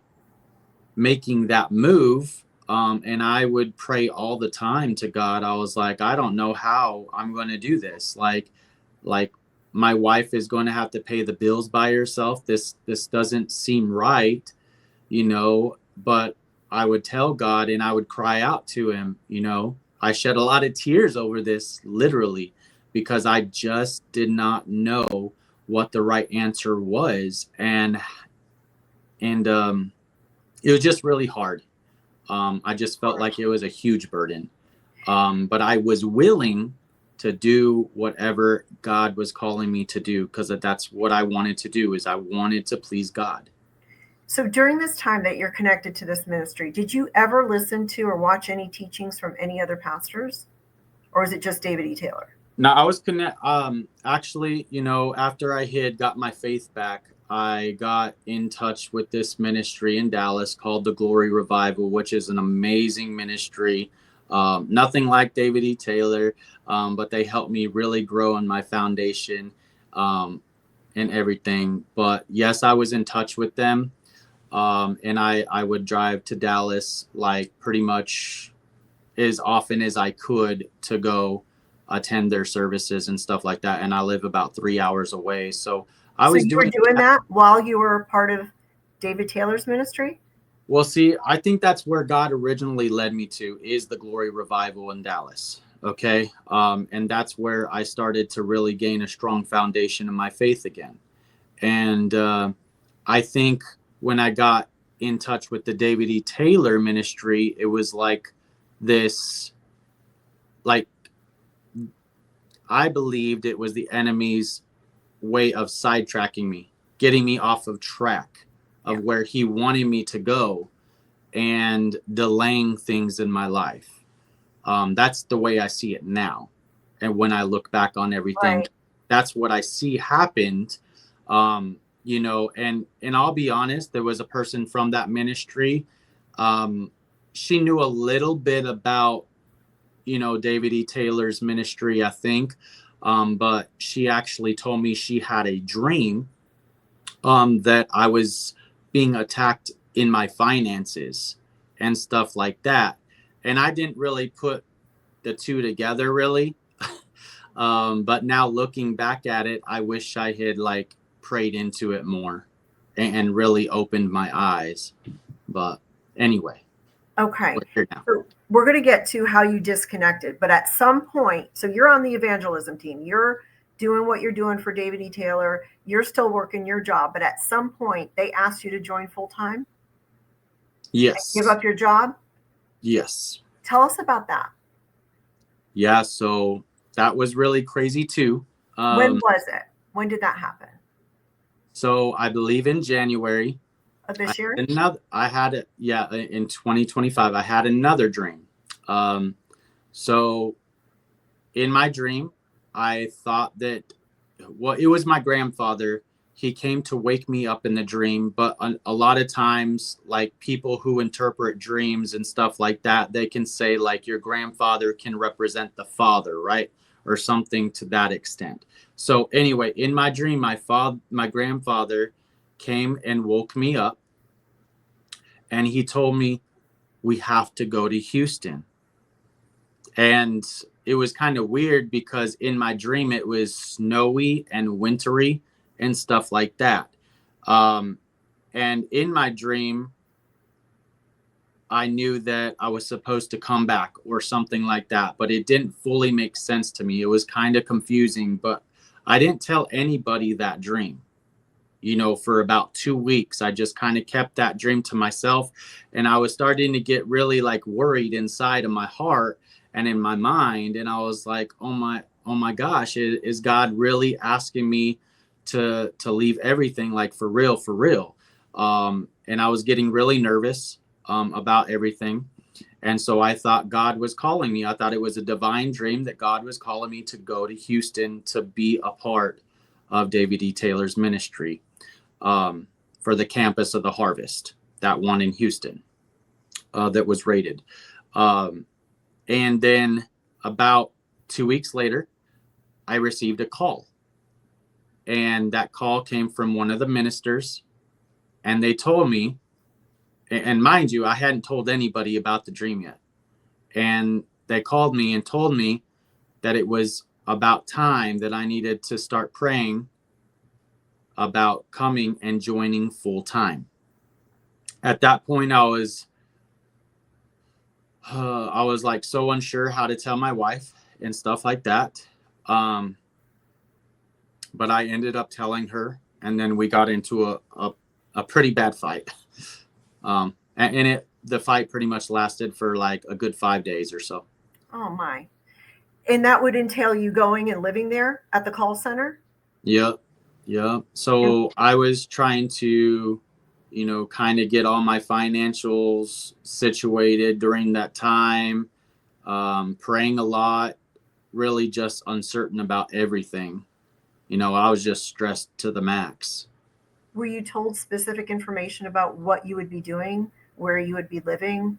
making that move. And I would pray all the time to God. I was like, I don't know how I'm going to do this. Like my wife is going to have to pay the bills by herself. This doesn't seem right, but I would tell God and I would cry out to him. I shed a lot of tears over this, literally, because I just did not know what the right answer was. And it was just really hard. I just felt like it was a huge burden. But I was willing to do whatever God was calling me to do, because that's what I wanted to do, is I wanted to please God. So during this time that you're connected to this ministry, did you ever listen to or watch any teachings from any other pastors? Or is it just David E. Taylor? No, I was actually, after I had got my faith back, I got in touch with this ministry in Dallas called the Glory Revival, which is an amazing ministry. Nothing like David E. Taylor, but they helped me really grow in my foundation and everything. But yes, I was in touch with them. And I would drive to Dallas like pretty much as often as I could to go attend their services and stuff like that. And I live about 3 hours away. So I was you were doing that while you were part of David Taylor's ministry? Well, see, I think that's where God originally led me to, is the Glory Revival in Dallas. Okay. And that's where I started to really gain a strong foundation in my faith again. And I think when I got in touch with the David E. Taylor ministry, it was like this, like, I believed it was the enemy's way of sidetracking me, getting me off of track of where he wanted me to go and delaying things in my life. That's the way I see it now. And when I look back on everything, that's what I see happened. And I'll be honest, there was a person from that ministry. She knew a little bit about, David E. Taylor's ministry, I think. But she actually told me she had a dream that I was being attacked in my finances and stuff like that. And I didn't really put the two together, really. But now looking back at it, I wish I had prayed into it more and really opened my eyes. But anyway, Okay. we're here now. So we're going to get to how you disconnected, but at some point, so you're on the evangelism team, you're doing what you're doing for David E. Taylor, you're still working your job, but at some point they asked you to join full time? Yes. Give up your job? Yes. Tell us about that. Yeah, so that was really crazy too. When was it? When did that happen? So I believe in January Of this year? in 2025, I had another dream. So in my dream, I thought that, well, it was my grandfather. He came to wake me up in the dream, but a lot of times, like people who interpret dreams and stuff like that, they can say like your grandfather can represent the father, right? Or something to that extent. So anyway, in my dream, my grandfather came and woke me up, and he told me we have to go to Houston. And it was kind of weird because in my dream it was snowy and wintry and stuff like that. And in my dream, I knew that I was supposed to come back or something like that, but it didn't fully make sense to me. It was kind of confusing, but I didn't tell anybody that dream. For about 2 weeks, I just kind of kept that dream to myself. And I was starting to get really like worried inside of my heart and in my mind. And I was like, oh my gosh, is God really asking me to leave everything, like for real, for real? And I was getting really nervous about everything. And so I thought God was calling me. I thought it was a divine dream that God was calling me to go to Houston to be a part of David E. Taylor's ministry for the campus of the Harvest, that one in Houston that was rated. And then about 2 weeks later, I received a call. And that call came from one of the ministers. And they told me, and mind you, I hadn't told anybody about the dream yet. And they called me and told me that it was about time that I needed to start praying about coming and joining full time. At that point, I was like so unsure how to tell my wife and stuff like that. But I ended up telling her, and then we got into a pretty bad fight. And the fight pretty much lasted for like a good 5 days or so. Oh my. And that would entail you going and living there at the call center? Yep. So I was trying to, kind of get all my financials situated during that time, praying a lot, really just uncertain about everything. I was just stressed to the max. Were you told specific information about what you would be doing, where you would be living,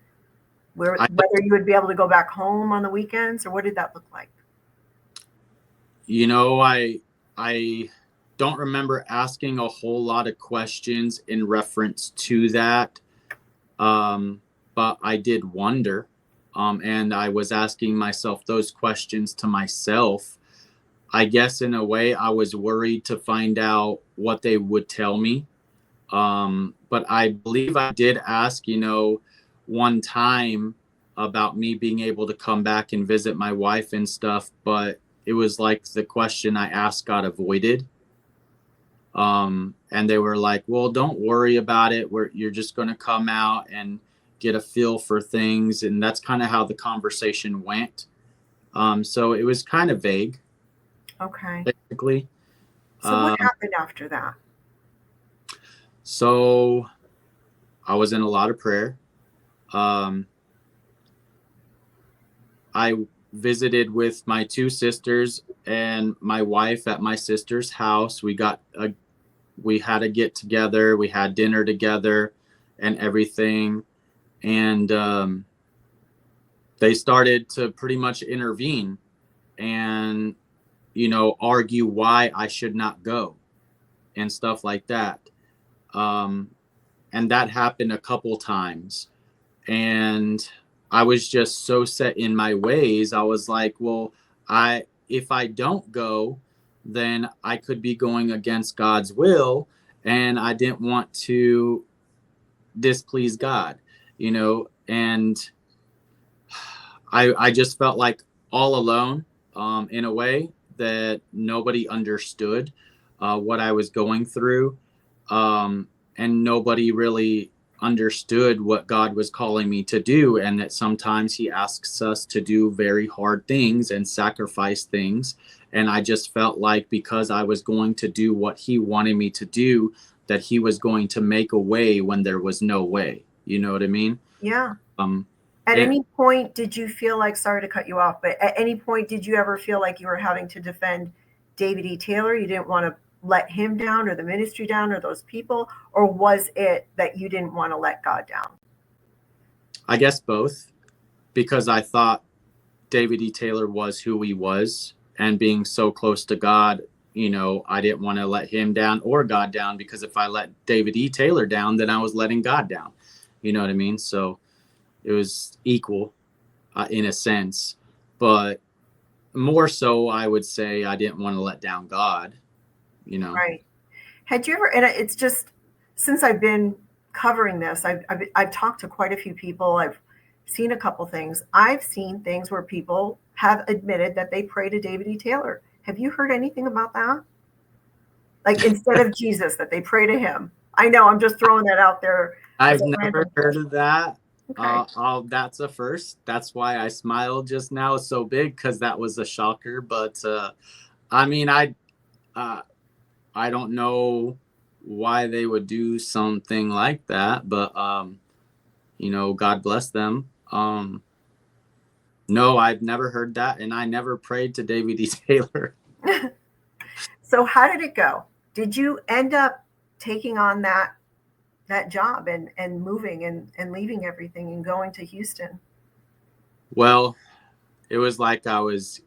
whether you would be able to go back home on the weekends, or what did that look like? I don't remember asking a whole lot of questions in reference to that. But I did wonder. And I was asking myself those questions to myself. I guess in a way I was worried to find out what they would tell me. But I believe I did ask, one time about me being able to come back and visit my wife and stuff, but it was like the question I asked got avoided. And they were like, well, don't worry about it. You're just going to come out and get a feel for things. And that's kind of how the conversation went. So it was kind of vague. Okay. Basically. So what happened after that? So I was in a lot of prayer. I visited with my two sisters and my wife at my sister's house. We had a get together. We had dinner together and everything. And they started to pretty much intervene and, argue why I should not go and stuff like that. And that happened a couple times. And I was just so set in my ways. I was like, well, if I don't go, then I could be going against God's will. and I didn't want to displease God, and I just felt like all alone, in a way that nobody understood what I was going through, and nobody really understood what God was calling me to do, and that sometimes He asks us to do very hard things and sacrifice things. And I just felt like because I was going to do what He wanted me to do, that He was going to make a way when there was no way. You know what I mean? Yeah. Um, At and any point, did you feel like, sorry to cut you off, but at any point, did you ever feel like you were having to defend David E. Taylor? You didn't want to let him down or the ministry down or those people? Or was it that you didn't want to let God down? I guess both, because I thought David E. Taylor was who he was, and being so close to God, I didn't want to let him down or God down, because if I let David E. Taylor down, then I was letting God down. You know what I mean? So it was equal, in a sense, but more so, I would say I didn't want to let down God. Right. Had you ever, and it's just, since I've been covering this, I've talked to quite a few people. I've seen a couple things. I've seen things where people have admitted that they pray to David E. Taylor. Have you heard anything about that? Like, instead of Jesus, that they pray to him. I know, I'm just throwing that out there as I've a never random heard thing. of that. Okay. That's a first. That's why I smiled just now so big, because that was a shocker. But I mean, uh, I don't know why they would do something like that, but God bless them. No, I've never heard that, and I never prayed to David E. Taylor. So how did it go? Did you end up taking on that job and moving and leaving everything and going to Houston? Well, it was like I was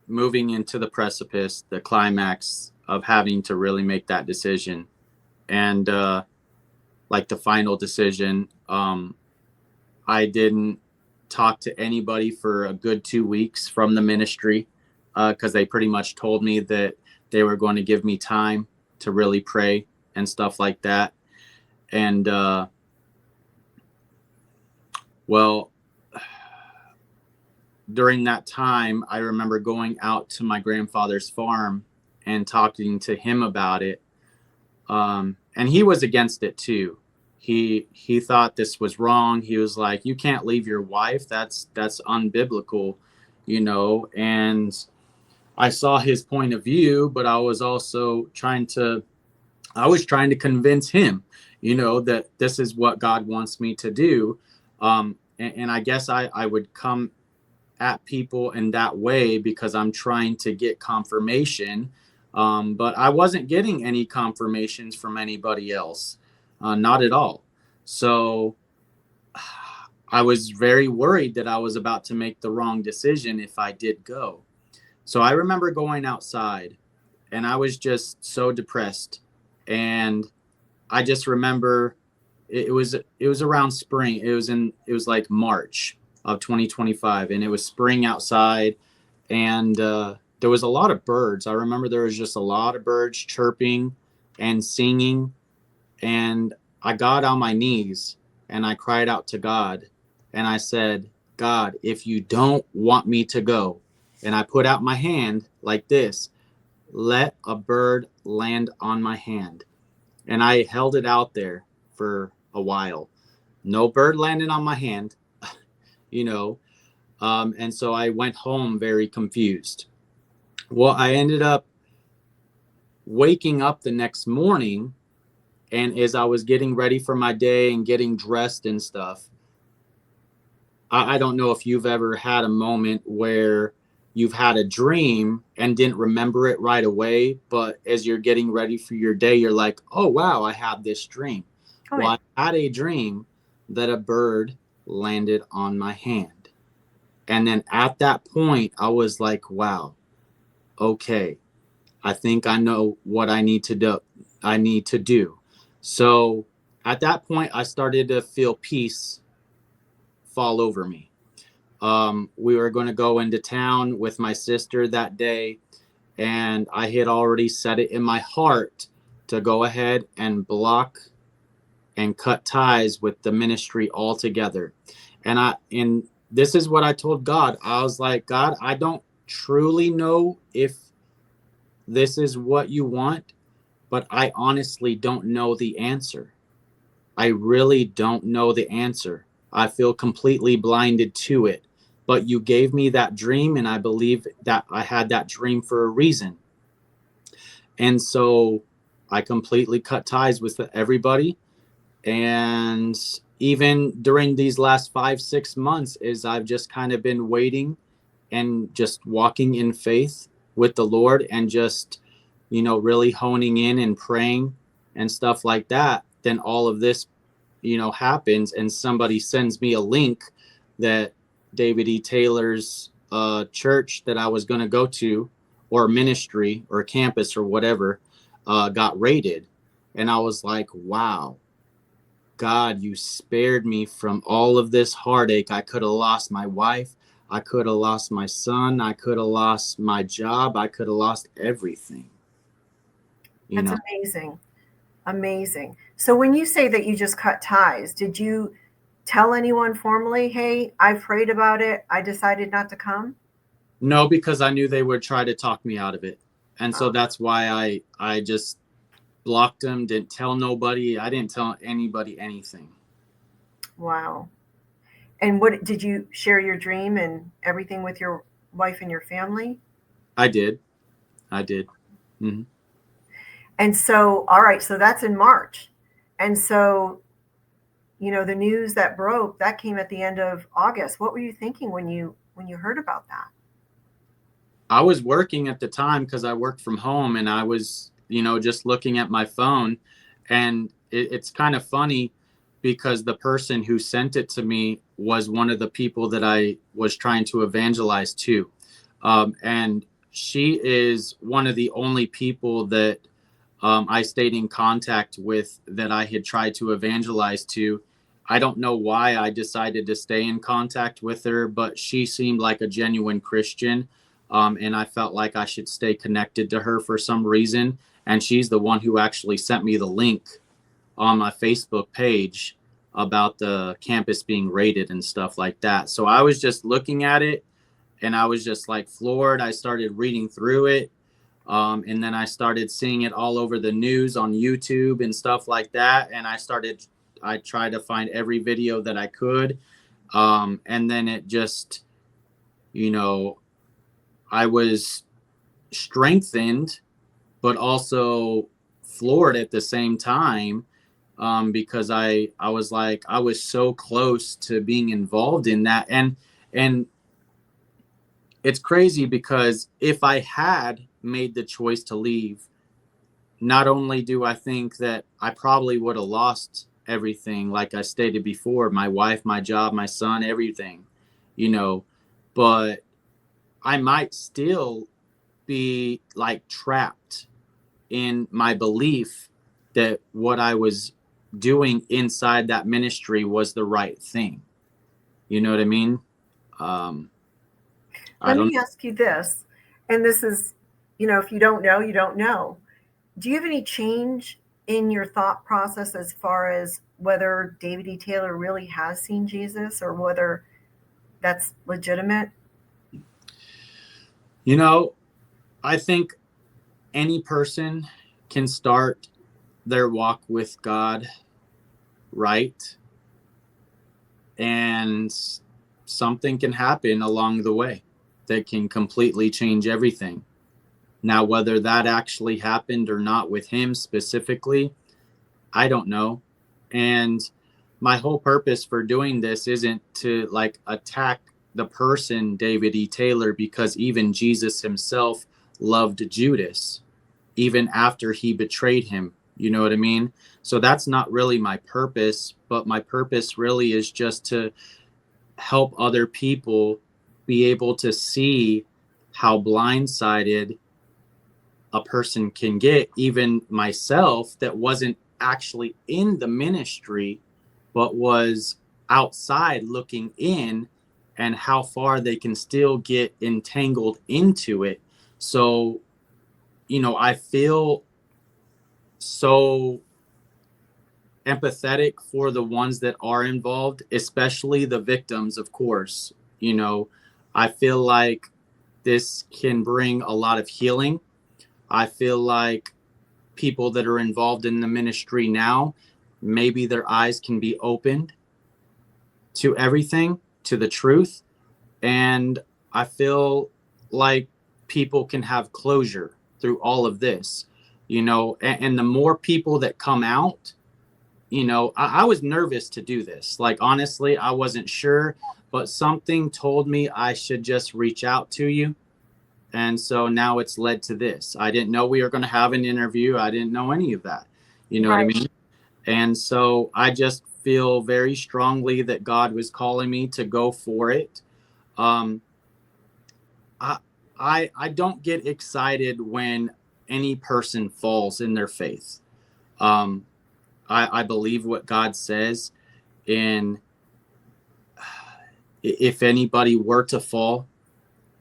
moving into the precipice, the climax of having to really make that decision. And like the final decision, I didn't talk to anybody for a good 2 weeks from the ministry, because they pretty much told me that they were going to give me time to really pray and stuff like that. And well, during that time, I remember going out to my grandfather's farm and talking to him about it. And he was against it too. He thought this was wrong. He was like, "You can't leave your wife. That's unbiblical." And I saw his point of view, but I was also trying to convince him, that this is what God wants me to do. And I guess I would come at people in that way because I'm trying to get confirmation. But I wasn't getting any confirmations from anybody else, not at all. So I was very worried that I was about to make the wrong decision if I did go. So I remember going outside, and I was just so depressed. And I just remember it was around spring. It was like March of 2025, and it was spring outside, and there was a lot of birds. I remember there was just a lot of birds chirping and singing, and I got on my knees and I cried out to God, and I said, "God, if you don't want me to go," and I put out my hand like this, "let a bird land on my hand." And I held it out there for a while. No bird landed on my hand, you know. And so I went home very confused. Well, I ended up waking up the next morning, and as I was getting ready for my day and getting dressed and stuff, I don't know if you've ever had a moment where you've had a dream and didn't remember it right away, but as you're getting ready for your day, you're like, "Oh, wow, I had this dream." Oh, yeah. Well, I had a dream that a bird landed on my hand. And then at that point, I was like, "Wow, okay, I think I know what I need to do. So at that point, I started to feel peace fall over me. We were going to go into town with my sister that day, and I had already set it in my heart to go ahead and block and cut ties with the ministry altogether. And this is what I told God. I was like, God, I don't truly know if this is what you want, but I honestly don't know the answer. I really don't know the answer. I feel completely blinded to it. But you gave me that dream, and I believe that I had that dream for a reason. And so I completely cut ties with everybody. And even during these last 5-6 months, is I've just kind of been waiting and just walking in faith with the Lord, and just, really honing in and praying and stuff like that. Then all of this, happens, and somebody sends me a link that David E. Taylor's church that I was going to go to, or ministry or campus or whatever, got raided. And I was like, wow, God, you spared me from all of this heartache. I could have lost my wife. I could have lost my son. I could have lost my job. I could have lost everything. That's amazing. Amazing. So when you say that you just cut ties, did you tell anyone formally, hey, I prayed about it, I decided not to come? No, because I knew they would try to talk me out of it. And so that's why I just blocked them, didn't tell nobody. I didn't tell anybody anything. Wow. And what did you share your dream and everything with your wife and your family? I did. Mm-hmm. And so, all right, so that's in March. And so, the news that broke, that came at the end of August. What were you thinking when you heard about that? I was working at the time because I worked from home, and I was, just looking at my phone. And it's kind of funny because the person who sent it to me was one of the people that I was trying to evangelize to. And she is one of the only people that I stayed in contact with that I had tried to evangelize to. I don't know why I decided to stay in contact with her, but she seemed like a genuine Christian. And I felt like I should stay connected to her for some reason. And she's the one who actually sent me the link on my Facebook page about the campus being raided and stuff like that. So I was just looking at it, and I was just like floored. I started reading through it. And then I started seeing it all over the news on YouTube and stuff like that. And I tried to find every video that I could. And then it just, I was strengthened, but also floored at the same time, because I was like, I was so close to being involved in that. And it's crazy because if I had made the choice to leave, not only do I think that I probably would have lost everything, like I stated before, my wife, my job, my son, everything, but I might still be like trapped in my belief that what I was doing inside that ministry was the right thing. You know what I mean? Let me ask you this, and this is, if you don't know, you don't know. Do you have any change in your thought process as far as whether David E. Taylor really has seen Jesus, or whether that's legitimate? I think any person can start their walk with God right, and something can happen along the way that can completely change everything. Now, whether that actually happened or not with him specifically, I don't know. And my whole purpose for doing this isn't to like attack the person David E. Taylor, because even Jesus himself loved Judas even after he betrayed him. You know what I mean? So that's not really my purpose, but my purpose really is just to help other people be able to see how blindsided a person can get, even myself that wasn't actually in the ministry but was outside looking in, and how far they can still get entangled into it. So I feel so empathetic for the ones that are involved, especially the victims, of course. You know, I feel like this can bring a lot of healing. I feel like people that are involved in the ministry now, maybe their eyes can be opened to everything, to the truth. And I feel like people can have closure through all of this, you know, and the more people that come out, you know, I was nervous to do this. Like, honestly, I wasn't sure, but something told me I should just reach out to you. And so now it's led to this. I didn't know we were going to have an interview. I didn't know any of that. You know what I Right. mean? And so I just feel very strongly that God was calling me to go for it. Um, I, I don't get excited when any person falls in their faith. Um, I believe what God says. And if anybody were to fall,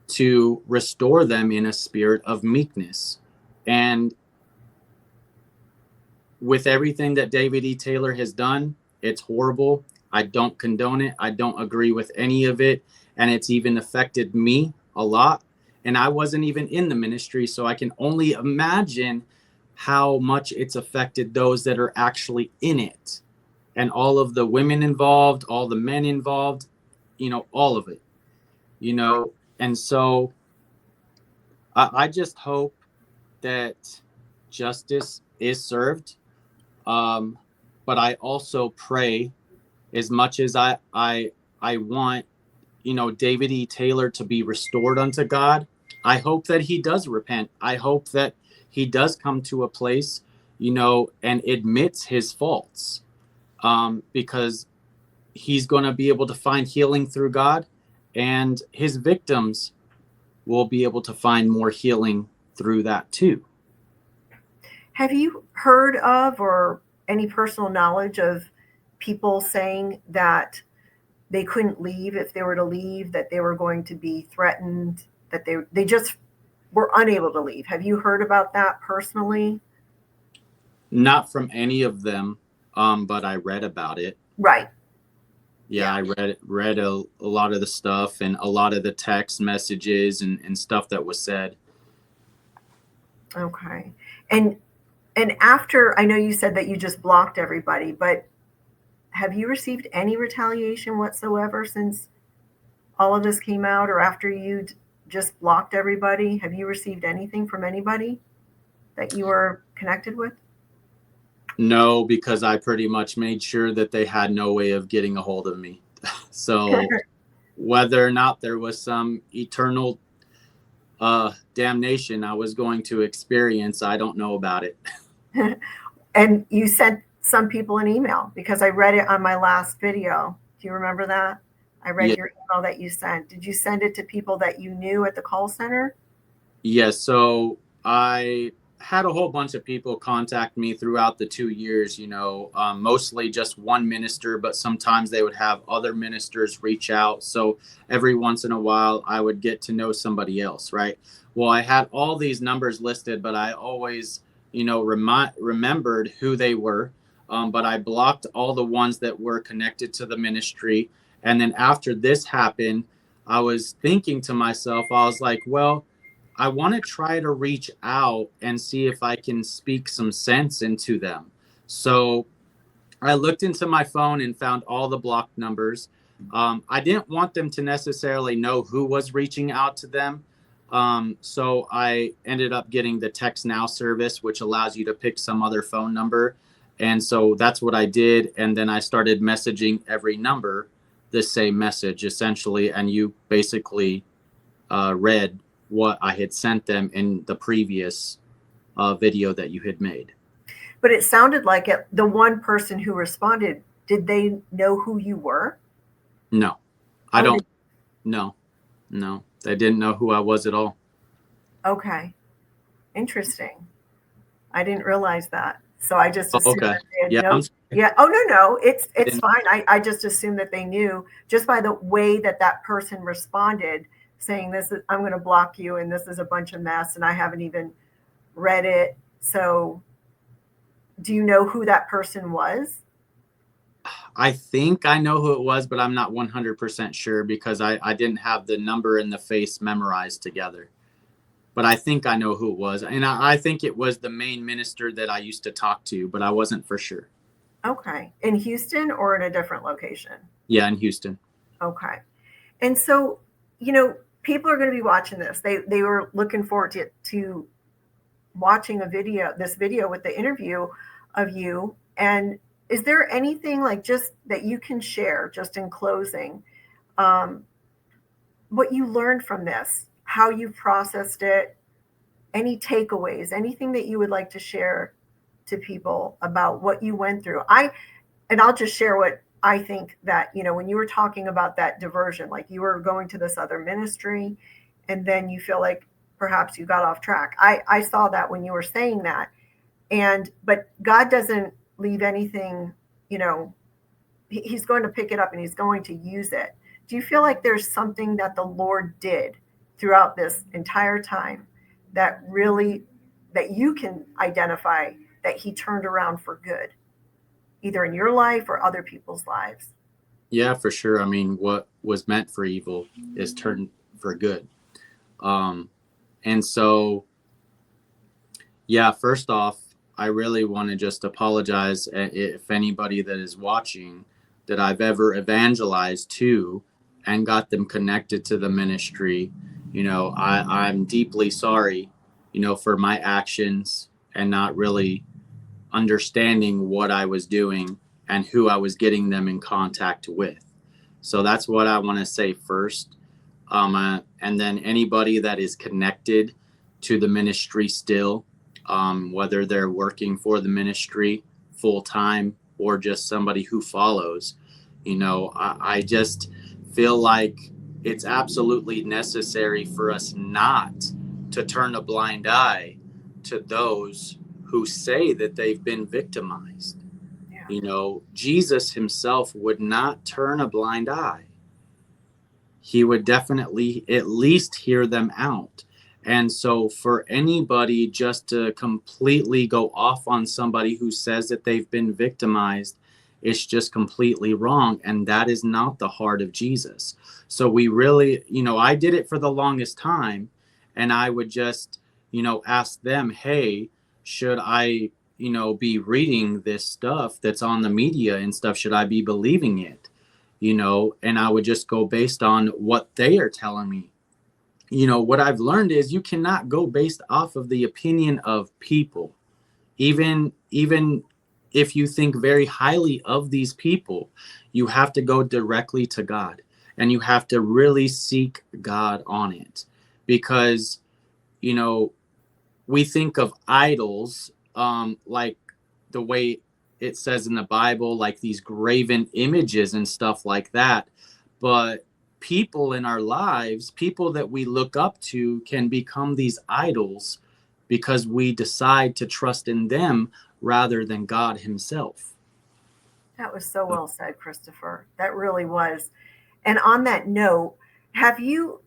to restore them in a spirit of meekness. And with everything that David E. Taylor has done, it's horrible. I don't condone it. I don't agree with any of it. And it's even affected me a lot. And I wasn't even in the ministry, so I can only imagine how much it's affected those that are actually in it. And all of the women involved, all the men involved, you know, all of it, you know. And so I just hope that justice is served. But I also pray, as much as I want, you know, David E. Taylor to be restored unto God. I hope that he does repent. I hope that he does come to a place, you know, and admits his faults, because he's going to be able to find healing through God, and his victims will be able to find more healing through that too. Have you heard of or any personal knowledge of people saying that they couldn't leave if they were to leave, that they were going to be threatened, that they just were unable to leave? Have you heard about that personally? Not from any of them, but I read about it. Right. Yeah, Yeah. I read a lot of the stuff and a lot of the text messages and stuff that was said. Okay. And after, I know you said that you just blocked everybody, but have you received any retaliation whatsoever since all of this came out, or after you just blocked everybody? Have you received anything from anybody that you were connected with? No, because I pretty much made sure that they had no way of getting a hold of me. So whether or not there was some eternal damnation I was going to experience, I don't know about it. And you sent some people an email, because I read it on my last video. Do you remember that? I read Yeah, your email that you sent. Did you send it to people that you knew at the call center? yeah. So I had a whole bunch of people contact me throughout the 2 years, you know, mostly just one minister, but sometimes they would have other ministers reach out. So every once in a while, I would get to know somebody else, right? Well, I had all these numbers listed, but I always, you know, remembered who they were. But I blocked all the ones that were connected to the ministry. And then after this happened, I was thinking to myself, I was like, well, I want to try to reach out and see if I can speak some sense into them. So I looked into my phone and found all the blocked numbers. I didn't want them to necessarily know who was reaching out to them. So I ended up getting the Text Now service, which allows you to pick some other phone number. And so that's what I did. And then I started messaging every number the same message, essentially. And you basically read what I had sent them in the previous video that you had made. But it sounded like the one person who responded, did they know who you were? No, I Oh, don't. No, no, they didn't know who I was at all. okay. Interesting. I didn't realize that. So I just Oh, assumed okay. that they had Yeah, no. I'm sorry. Yeah. Oh, no. It's Didn't- fine. I just assumed that they knew just by the way that that person responded, saying this is, I'm going to block you, and this is a bunch of mess, and I haven't even read it. So Do you know who that person was? I think I know who it was, but I'm not 100% sure because I didn't have the number and the face memorized together. But I think I know who it was. And I think it was the main minister that I used to talk to, but I wasn't for sure. Okay. In Houston or in a different location? Yeah, in Houston. Okay. And so, people are going to be watching this. They were looking forward to watching this video with the interview of you. And is there anything like just that you can share just in closing, what you learned from this, how you processed it, any takeaways, anything that you would like to share to people about what you went through? I'll just share what I think that, when you were talking about that diversion, like you were going to this other ministry and then you feel like perhaps you got off track. I saw that when you were saying that. But God doesn't leave anything, he's going to pick it up and he's going to use it. Do you feel like there's something that the Lord did throughout this entire time that you can identify that he turned around for good, either in your life or other people's lives? Yeah, for sure. I mean, what was meant for evil is turned for good. And so, yeah, first off, I really want to just apologize if anybody that is watching that I've ever evangelized to and got them connected to the ministry. I'm deeply sorry, for my actions and not really understanding what I was doing and who I was getting them in contact with. So that's what I want to say first. And then anybody that is connected to the ministry still, whether they're working for the ministry full time or just somebody who follows, I just feel like it's absolutely necessary for us not to turn a blind eye to those who say that they've been victimized. Yeah. Jesus himself would not turn a blind eye. He would definitely at least hear them out. And so for anybody just to completely go off on somebody who says that they've been victimized, it's just completely wrong. And that is not the heart of Jesus. So we really, I did it for the longest time. And I would just, ask them, hey, should I, be reading this stuff that's on the media and stuff? Should I be believing it? And I would just go based on what they are telling me. What I've learned is you cannot go based off of the opinion of people. Even if you think very highly of these people, you have to go directly to God and you have to really seek God on it. Because, we think of idols, like the way it says in the Bible, like these graven images and stuff like that. But people in our lives, people that we look up to, can become these idols because we decide to trust in them rather than God himself. That was so well said, Christopher. That really was. And on that note, have you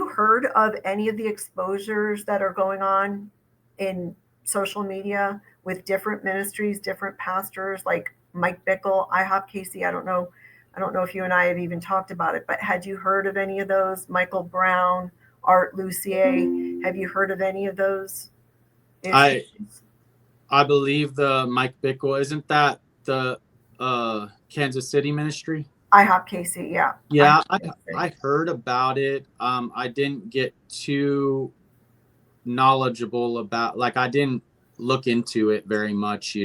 heard of any of the exposures that are going on in social media with different ministries, different pastors, like Mike Bickle, KOGGC? I don't know if you and I have even talked about it, but had you heard of any of those? Michael Brown, Art Lucier, have you heard of any of those issues? I believe the Mike Bickle, isn't that the Kansas City ministry? KOGGC, yeah. Yeah, I heard about it. I didn't get too knowledgeable about, like, I didn't look into it very much,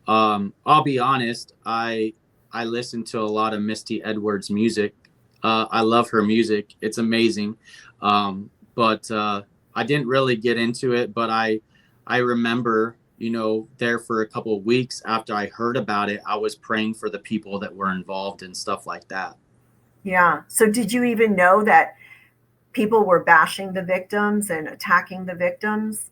I'll be honest, I listen to a lot of Misty Edwards music. I love her music. It's amazing. But I didn't really get into it, but I remember, there for a couple of weeks after I heard about it, I was praying for the people that were involved and stuff like that. Yeah. So did you even know that people were bashing the victims and attacking the victims?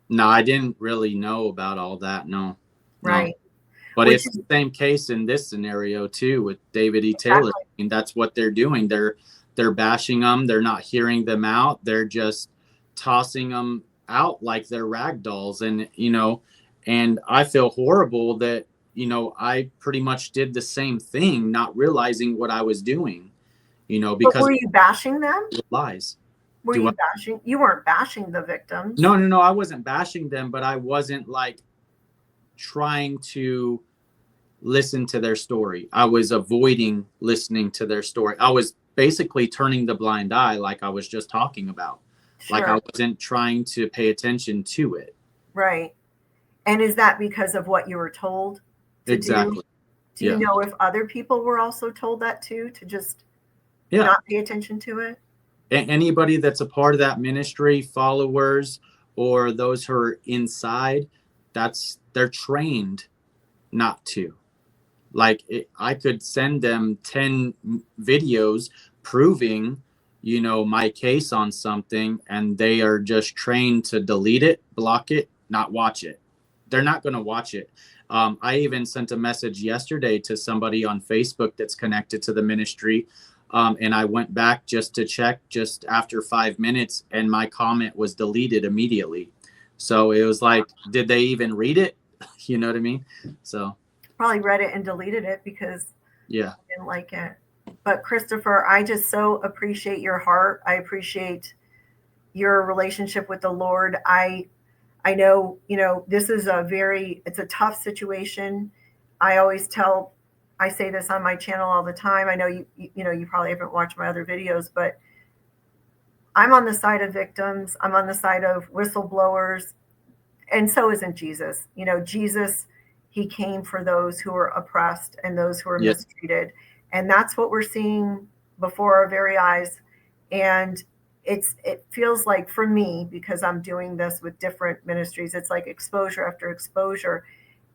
No, I didn't really know about all that. No. Right. No. But it's the same case in this scenario too with David E. Taylor. I mean, that's what they're doing. They're bashing them. They're not hearing them out. They're just tossing them out like they're rag dolls. And, And I feel horrible that, I pretty much did the same thing, not realizing what I was doing, But because were you bashing them? of lies. Were Do I? you bashing? You weren't bashing the victims. No, I wasn't bashing them, but I wasn't like trying to listen to their story. I was avoiding listening to their story. I was basically turning the blind eye, like I was just talking about. Like I Sure. wasn't trying to pay attention to it. Right. And is that because of what you were told to do? Exactly. Do you Yeah. know if other people were also told that too, to just Yeah. not pay attention to it? Anybody that's a part of that ministry, followers, or those who are inside, they're trained not to. Like I could send them 10 videos proving, my case on something, and they are just trained to delete it, block it, not watch it. They're not going to watch it. I even sent a message yesterday to somebody on Facebook that's connected to the ministry. And I went back just to check just after 5 minutes, and my comment was deleted immediately. So it was like, did they even read it? You know what I mean? So Probably read it and deleted it because yeah. I didn't like it. But Christopher, I just so appreciate your heart. I appreciate your relationship with the Lord. I know, this is it's a tough situation. I say this on my channel all the time. I know you probably haven't watched my other videos, but I'm on the side of victims. I'm on the side of whistleblowers. And so isn't Jesus. Jesus, he came for those who are oppressed and those who are mistreated. And that's what we're seeing before our very eyes. And it feels like, for me, because I'm doing this with different ministries, it's like exposure after exposure.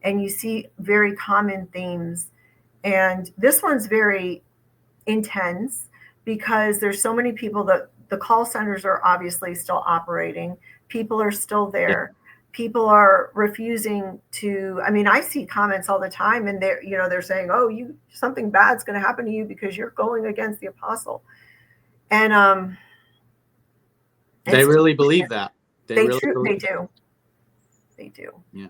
And you see very common themes. And this one's very intense because there's so many people that the call centers are obviously still operating. People are still there. People are refusing to. I mean, I see comments all the time, and they're saying, "Oh, something bad's going to happen to you because you're going against the apostle." And they really believe that. They believe do. They do. Yeah.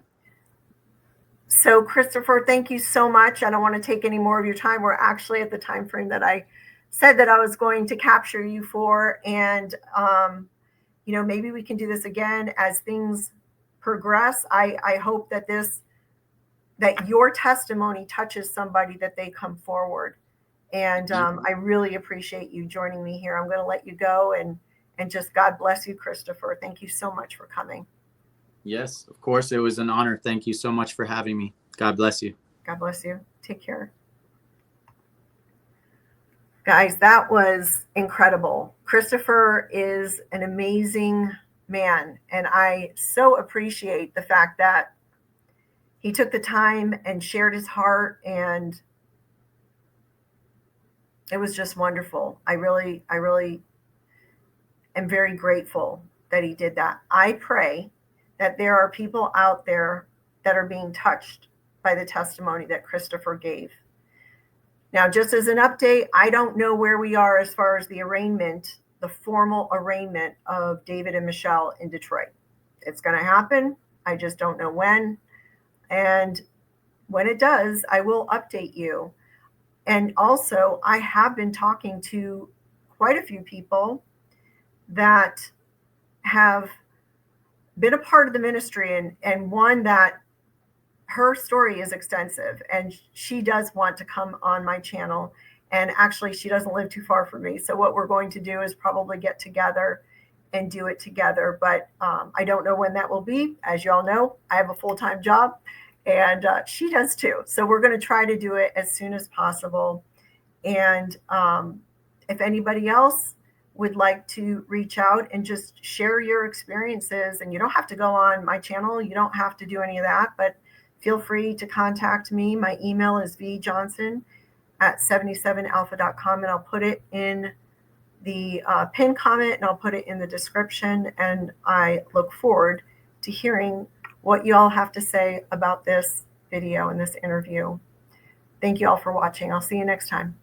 So, Christopher, thank you so much. I don't want to take any more of your time. We're actually at the time frame that I said that I was going to capture you for, and maybe we can do this again as things progress. I hope that your testimony touches somebody, that they come forward. And I really appreciate you joining me here. I'm going to let you go, and just God bless you, Christopher. Thank you so much for coming. Yes, of course. It was an honor. Thank you so much for having me. God bless you. God bless you. Take care. Guys, that was incredible. Christopher is an amazing man, and I so appreciate the fact that he took the time and shared his heart, and it was just wonderful. I really am very grateful that he did that. I pray that there are people out there that are being touched by the testimony that Christopher gave. Now, just as an update, I don't know where we are as far as the arraignment, the formal arraignment of David and Michelle in Detroit. It's going to happen. I just don't know when. And when it does, I will update you. And also, I have been talking to quite a few people that have been a part of the ministry, and one that her story is extensive, and she does want to come on my channel. And actually, she doesn't live too far from me. So what we're going to do is probably get together and do it together. But I don't know when that will be. As you all know, I have a full-time job, and she does too. So we're going to try to do it as soon as possible. And if anybody else would like to reach out and just share your experiences, and you don't have to go on my channel, you don't have to do any of that, but feel free to contact me. My email is vjohnson@77alpha.com, and I'll put it in the pinned comment, and I'll put it in the description. And I look forward to hearing what you all have to say about this video and this interview. Thank you all for watching. I'll see you next time.